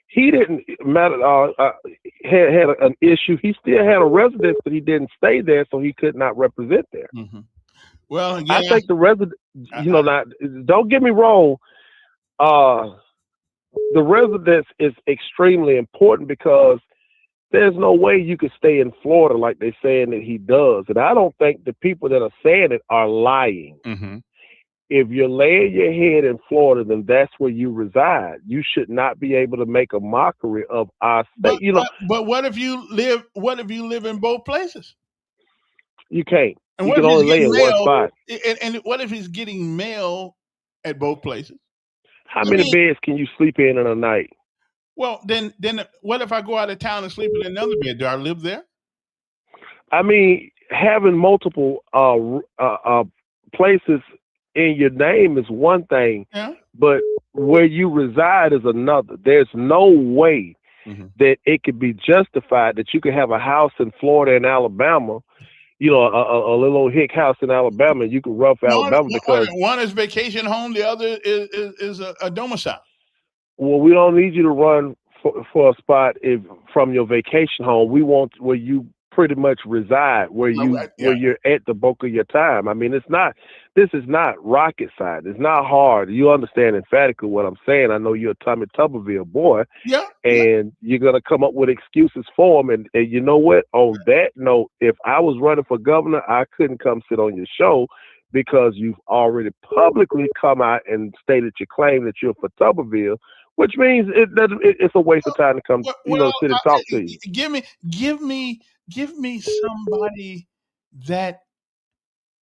he didn't matter. Had an issue. He still had a residence, but he didn't stay there, so he could not represent there. Mm-hmm. Well, again, I think the resident. Don't get me wrong. The residence is extremely important, because there's no way you could stay in Florida like they're saying that he does. And I don't think the people that are saying it are lying. Mm-hmm. If you're laying your head in Florida, then that's where you reside. You should not be able to make a mockery of our state. But what if you live in both places? You can't. And you can only lay in one spot. And what if he's getting mail at both places? How many beds can you sleep in a night? Well, then what if I go out of town and sleep in another bed? Do I live there? I mean, having multiple places in your name is one thing, but where you reside is another. There's no way that it could be justified that you could have a house in Florida and Alabama, you know, a little old hick house in Alabama, and you can run for Alabama because one is vacation home, the other is a domicile. Well, we don't need you to run for a spot from your vacation home. We want where you pretty much reside, where you're at the bulk of your time. I mean, this is not rocket science. It's not hard. You understand emphatically what I'm saying. I know you're a Tommy Tuberville boy. Yeah. And you're going to come up with excuses for him. And you know what? On that note, if I was running for governor, I couldn't come sit on your show because you've already publicly come out and stated your claim that you're for Tuberville, which means it's a waste of time to come, sit and talk to you. Give me somebody that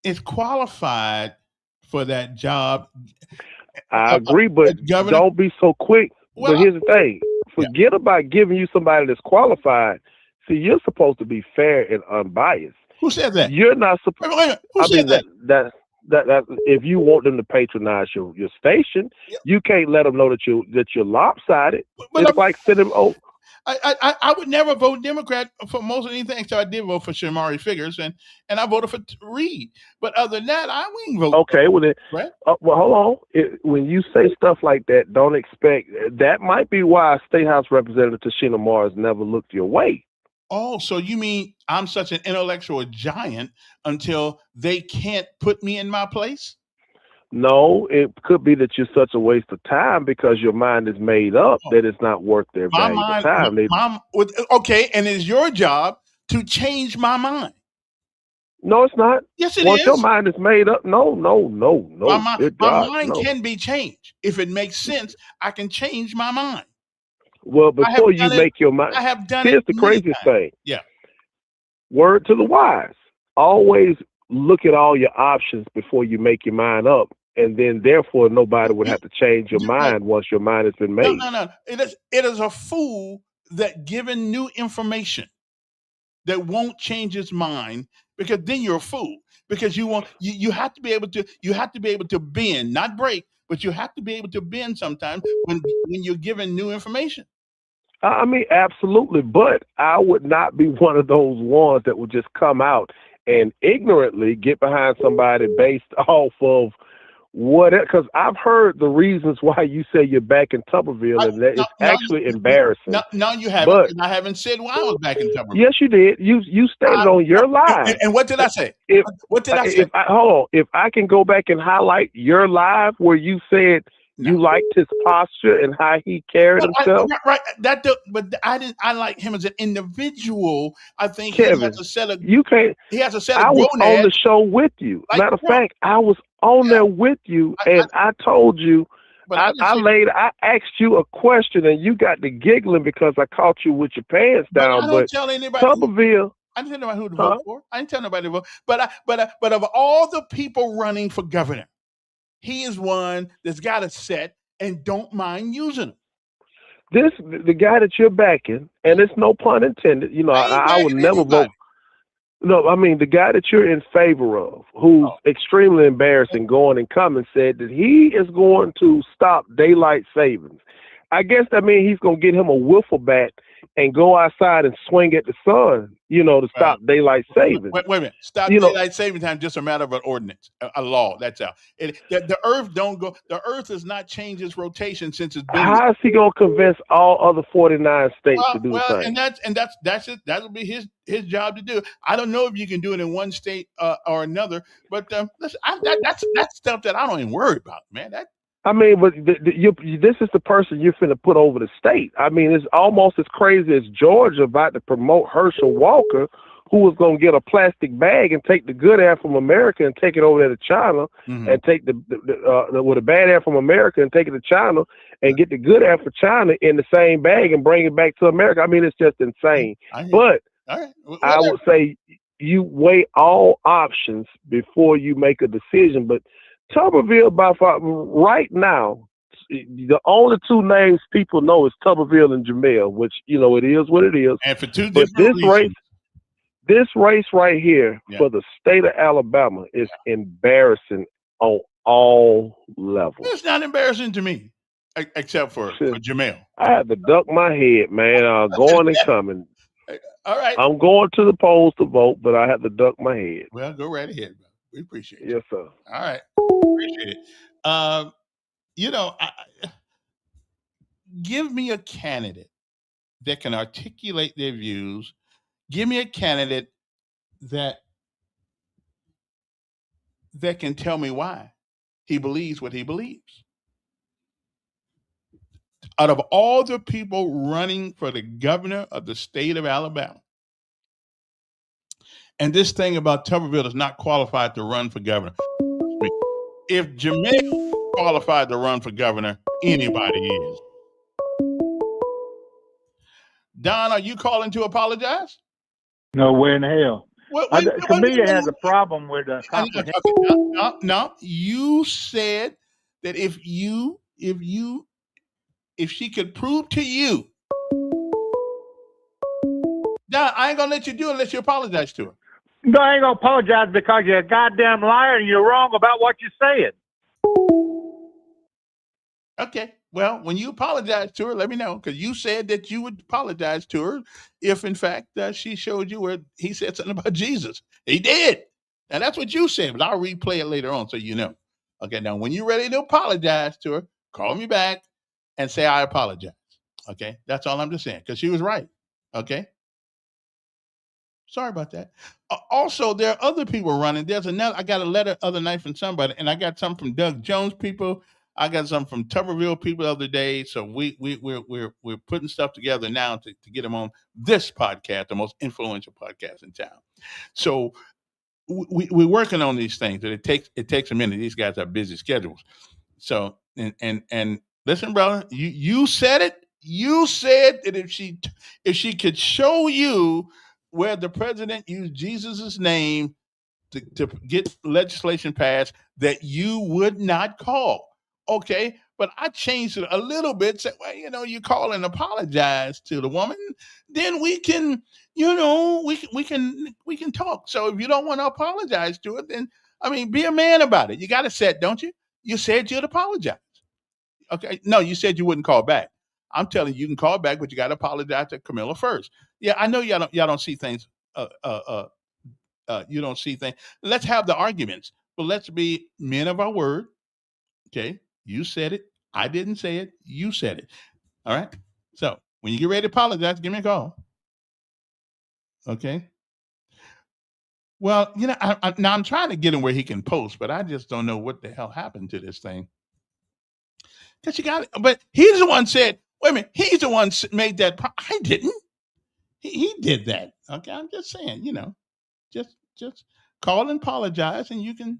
is qualified for that job. I agree, but don't be so quick. Well, but here's the thing. Forget about giving you somebody that's qualified. See, you're supposed to be fair and unbiased. Who said that? You're not supposed. Who said that? That if you want them to patronize your station, you can't let them know that you're lopsided. But it's like sending I would never vote Democrat for most of anything, so I did vote for Shamari Figures, and I voted for Reed. But other than that, I wouldn't vote. Okay, well, right? Well, hold on. When you say stuff like that, don't expect. That might be why State House Representative Tashina Mars never looked your way. Oh, so you mean I'm such an intellectual giant until they can't put me in my place? No, it could be that you're such a waste of time because your mind is made up Oh, that it's not worth their my valuable mind, time. okay, and it's your job to change my mind. No, it's not. Yes, it Once your is. mind is made up, no. Good My God, mind no. can be changed. If it makes sense, I can change my mind. Well, I have before you done it. make your mind, I have done it here's the many craziest times. thing. Yeah. Word to the wise. Always look at all your options before you make your mind up. And then therefore nobody would have to change your mind once your mind has been made. No. It is a fool that given new information that won't change his mind, because then you're a fool, because you have to be able to bend, not break, but you have to be able to bend sometimes when you're given new information. I mean, absolutely. But I would not be one of those ones that would just come out and ignorantly get behind somebody based off of what, because I've heard the reasons why you say you're back in Tuberville, and that it's actually embarrassing. No, you haven't. But I haven't said why I was back in Tuberville. yes, you did. You stated on your live. And what did I say? What did I say? Hold on. If I can go back and highlight your live where you said you liked his posture and how he carried himself. Right. But I didn't. I like him as an individual. I think Kevin, he has a set of. You can't. He has a set of. I was on the show with you. Matter of fact, I was on there with you, and I told you. I asked you a question, and you got to giggling because I caught you with your pants down. I don't tell anybody. Tuberville. I didn't tell nobody who to vote for. I didn't tell nobody to vote. But of all the people running for governor, he is one that's got a set and don't mind using them. The guy that you're backing, and it's no pun intended. You know, I would never vote. No, I mean the guy that you're in favor of, who's extremely embarrassing, going and coming, said that he is going to stop daylight savings. I guess that means he's going to get him a wiffle bat and go outside and swing at the sun, to stop daylight savings. Wait a minute. Stop daylight saving time, just a matter of an ordinance, a law. That's how. The earth don't go. The earth has not changed its rotation since it's been. How is he going to convince all other 49 states to do the same? And that's it. That'll be his job to do. I don't know if you can do it in one state or another, but listen, that's stuff that I don't even worry about, man. I mean, but this is the person you're finna put over the state. I mean, it's almost as crazy as Georgia about to promote Herschel Walker, who was going to get a plastic bag and take the good air from America and take it over there to China, and take with the bad air from America and take it to China and get the good air for China in the same bag and bring it back to America. I mean, it's just insane. But I would say you weigh all options before you make a decision. But Tuberville, by far, right now, the only two names people know is Tuberville and Jamel, which, it is what it is. And for two different reasons. This race right here for the state of Alabama is embarrassing on all levels. It's not embarrassing to me, except for Jamel. I had to duck my head, man, going and coming. All right. I'm going to the polls to vote, but I had to duck my head. Well, go right ahead, bro. We appreciate it. Yes, sir. All right. Appreciate it. Give me a candidate that can articulate their views. Give me a candidate that can tell me why he believes what he believes. Out of all the people running for the governor of the state of Alabama, and this thing about Tuberville is not qualified to run for governor. If Jamel qualified to run for governor, anybody is. Don, are you calling to apologize? No way in hell. Camellia has a problem with comprehension. No, you said that if she could prove to you, Don, I ain't gonna let you do it unless you apologize to her. No, I ain't gonna apologize because you're a goddamn liar and you're wrong about what you're saying. Okay. Well, when you apologize to her, let me know, because you said that you would apologize to her if, in fact, she showed you where he said something about Jesus. He did. And that's what you said, but I'll replay it later on so you know. Okay. Now, when you're ready to apologize to her, call me back and say, I apologize. Okay. That's all I'm just saying, because she was right. Okay. Sorry about that. Also, there are other people running. There's another. I got a letter other night from somebody, and I got some from Doug Jones people. I got some from Tuberville people the other day. So we're putting stuff together now to get them on this podcast, the most influential podcast in town. So we're working on these things, but it takes a minute. These guys have busy schedules. So and listen, brother, you said it. You said that if she could show you where the president used Jesus' name to get legislation passed, that you would not call. Okay, but I changed it a little bit. Said, well, you call and apologize to the woman, then we can, we can talk. So if you don't want to apologize to it, then be a man about it. You got to say it, don't you? You said you'd apologize. Okay, no, you said you wouldn't call back. I'm telling you, you can call back, but you got to apologize to Camilla first. Yeah, I know y'all don't see things. You don't see things. Let's have the arguments, but let's be men of our word. Okay, you said it. I didn't say it. You said it. All right. So when you get ready to apologize, give me a call. Okay. Well, now I'm trying to get him where he can post, but I just don't know what the hell happened to this thing. Because you got it. But he's the one said, wait a minute, he's the one made that. I didn't. He did that. Okay. I'm just saying, just call and apologize, and you can,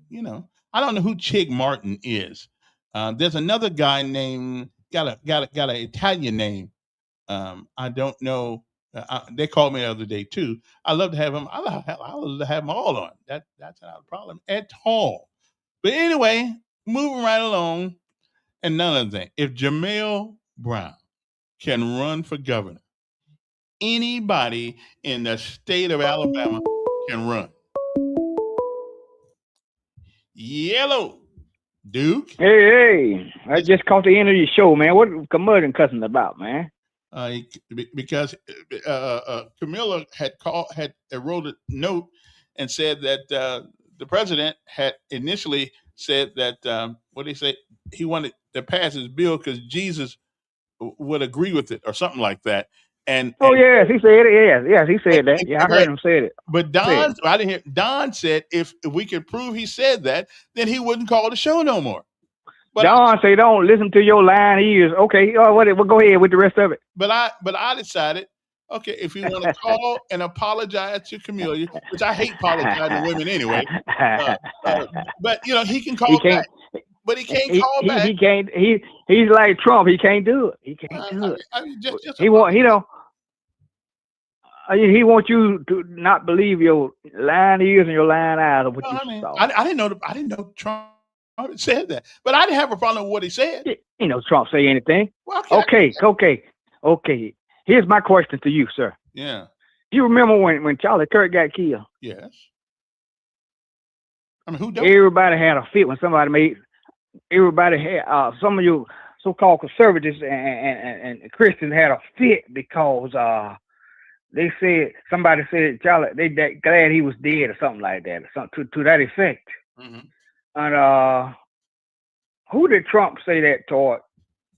I don't know who Chig Martin is. There's another guy named got an Italian name. I don't know. They called me the other day too. I love to have him. I love to have them all on. That's not a problem at all. But anyway, moving right along. Another thing, if Jamel Brown can run for governor, anybody in the state of Alabama can run. Yellow Duke. Hey, I just caught the end of your show, man. What Camilla cussing about, man? Because Camilla had wrote a note and said that the president had initially said that what did he say? He wanted to pass his bill because Jesus would agree with it or something like that. Yes, he said it. Yes, he said that. Yeah, I heard him say it. But Don, I didn't hear. Don said if we could prove he said that, then he wouldn't call the show no more. But Don say don't listen to your lying ears. Okay, well, go ahead with the rest of it. But I decided, okay, if you want to call and apologize to Camellia, which I hate apologizing to women anyway, but he can call back. But he can't call back. He can't. He's like Trump. He can't do it. He can't do it. He wants you to not believe your lying ears and your lying eyes. I didn't know Trump said that, but I didn't have a problem with what he said. Trump say anything. Well, okay. Here's my question to you, sir. Yeah. You remember when Charlie Kirk got killed? Yes. Who don't? Everybody had a fit when somebody made. Everybody had some of you so-called conservatives and Christians had a fit because they said somebody said Charlie they glad he was dead or something like that, or something to that effect. Mm-hmm. And who did Trump say that toward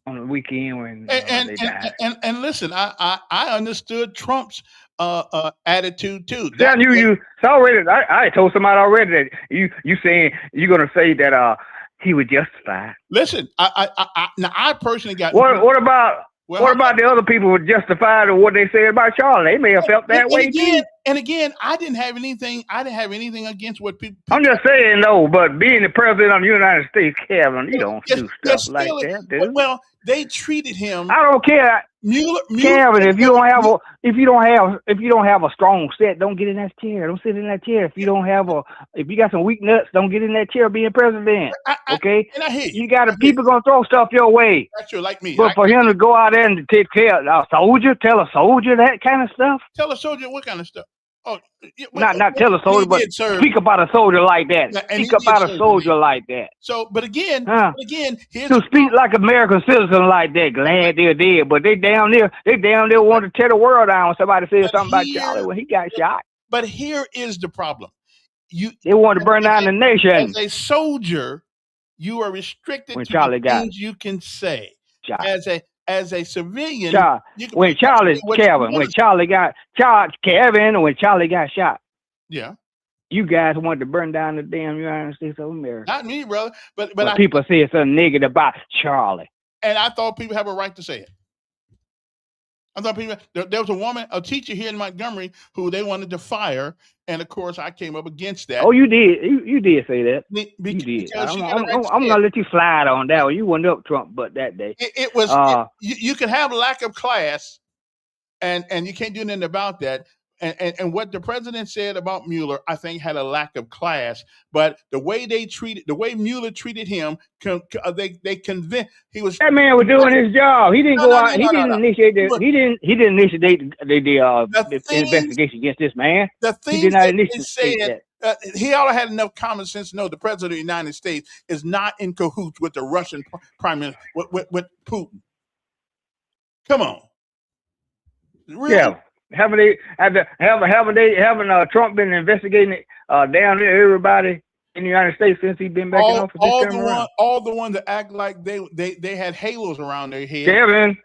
on the weekend when they died? And listen, I understood Trump's attitude too. I told somebody already that you saying you're gonna say that he was justified. Listen, I personally got what about the other people who justified of what they said about Charlie? They may have felt that way too. And again, I didn't have anything against what people. I'm just saying, but being the president of the United States, Kevin, you don't do stuff like that, dude. Well, they treated him. I don't care, Kevin. If you don't have a strong set, don't get in that chair. Don't sit in that chair. If you got some weak nuts, don't get in that chair being president. Okay? And I hear you. People gonna throw stuff your way. That's true, like me. But for him to go out there and take care of a soldier, tell a soldier that kind of stuff. Tell a soldier what kind of stuff? Oh, not tell a soldier, but speak about a soldier like that. Speak about a soldier like that. So, but again, here's to speak like American citizen like that. Glad they're dead, but they down there want to tear the world down when somebody says something about Charlie when he got shot. But here is the problem: they want to burn down the nation. As a soldier, you are restricted when to Charlie the things you can say. Shot. As as a civilian, when Charlie got shot, yeah, you guys wanted to burn down the damn United States of America. Not me, brother. But people say something negative about Charlie. And I thought people have a right to say it. I thought people, there was a teacher here in Montgomery who they wanted to fire. And of course, I came up against that. Oh, you did. You did say that. You did. I'm going to let you slide on that one. You wasn't up Trump, but that day. It was, you can have lack of class and you can't do anything about that. And what the president said about Mueller, I think, had a lack of class. But the way Mueller treated him, they convinced he was. That man was doing his job. He didn't go out. He didn't initiate the investigation against this man. The thing he said, he ought to have enough common sense to know the president of the United States is not in cahoots with the Russian prime minister with Putin. Come on, really? Yeah. Haven't Trump been investigating down there everybody in the United States since he's been back in office? All the ones that act like they had halos around their head. Kevin.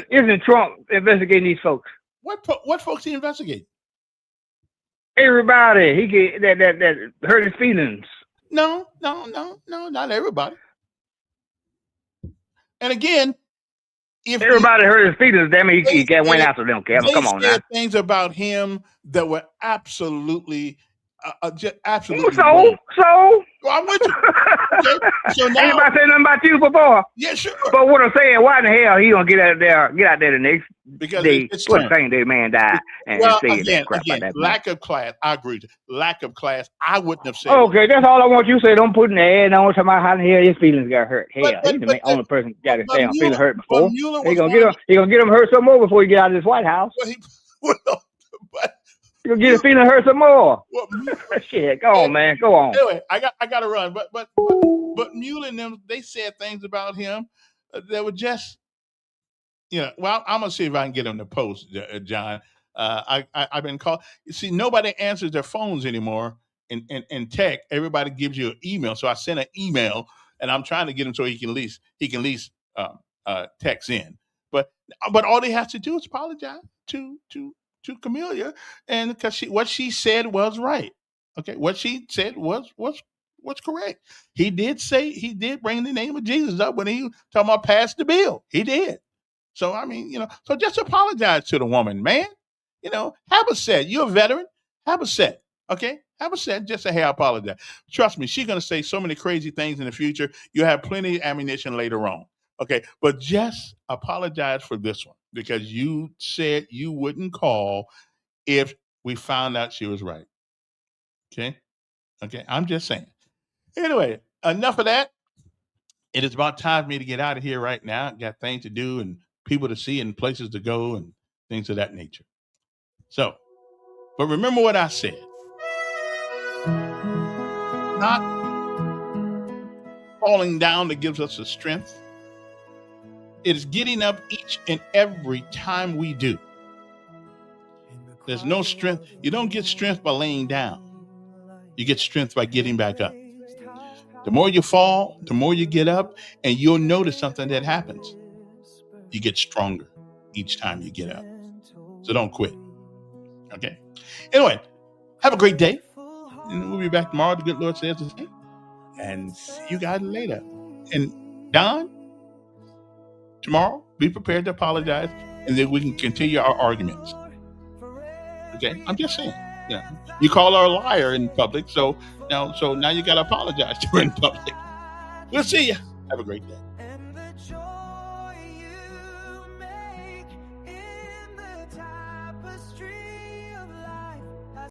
Isn't Trump investigating these folks? What folks he investigating? Everybody. He get that hurt his feelings. No, not everybody. And again, if everybody hurt his feelings, damn it, he went after them, Kevin. Come on now. Things about him that were absolutely, absolutely. So. Well, I'm with you. Okay. So now, anybody say nothing about you before? Yeah, sure. But what I'm saying, why in the hell he gonna get out there the next day? It's what the same day man died and say that crap about that. Lack of class. I agree. Lack of class. I wouldn't have said. Okay, that's all I want you to say. Don't put in the ad. Don't talk about how the hell his feelings got hurt. Hell, he's the only person who got his damn feelings hurt before. He gonna get him hurt some more before he get out of this White House. You'll get his feeling hurt some more. Well, shit, go on, man. Go on. Anyway, I got to run. But Mueller and them, they said things about him that were just, well, I'm gonna see if I can get him to post, John. I've been called. You see, nobody answers their phones anymore in tech. Everybody gives you an email. So I sent an email, and I'm trying to get him so he can at least text in. But all they have to do is apologize to Camellia, and because what she said was right. Okay, what she said was correct. He did bring the name of Jesus up when he was talking about pass the bill. He did. So I mean, so just apologize to the woman, man. Have a set. You're a veteran. Have a set. Okay, have a set. Just say, hey, I apologize. Trust me, she's gonna say so many crazy things in the future. You'll have plenty of ammunition later on. Okay, but just apologize for this one because you said you wouldn't call if we found out she was right. Okay, I'm just saying. Anyway, enough of that. It is about time for me to get out of here right now. Got things to do and people to see and places to go and things of that nature. So, but remember what I said. Not falling down that gives us the strength. It is getting up each and every time we do. There's no strength. You don't get strength by laying down. You get strength by getting back up. The more you fall, the more you get up, and you'll notice something that happens. You get stronger each time you get up. So don't quit. Okay? Anyway, have a great day. And we'll be back tomorrow. The good Lord says the same. And see you guys later. And Don, tomorrow, be prepared to apologize, and then we can continue our arguments. Okay? I'm just saying. You call her a liar in public, so now you got to apologize to her in public. We'll see you. Have a great day.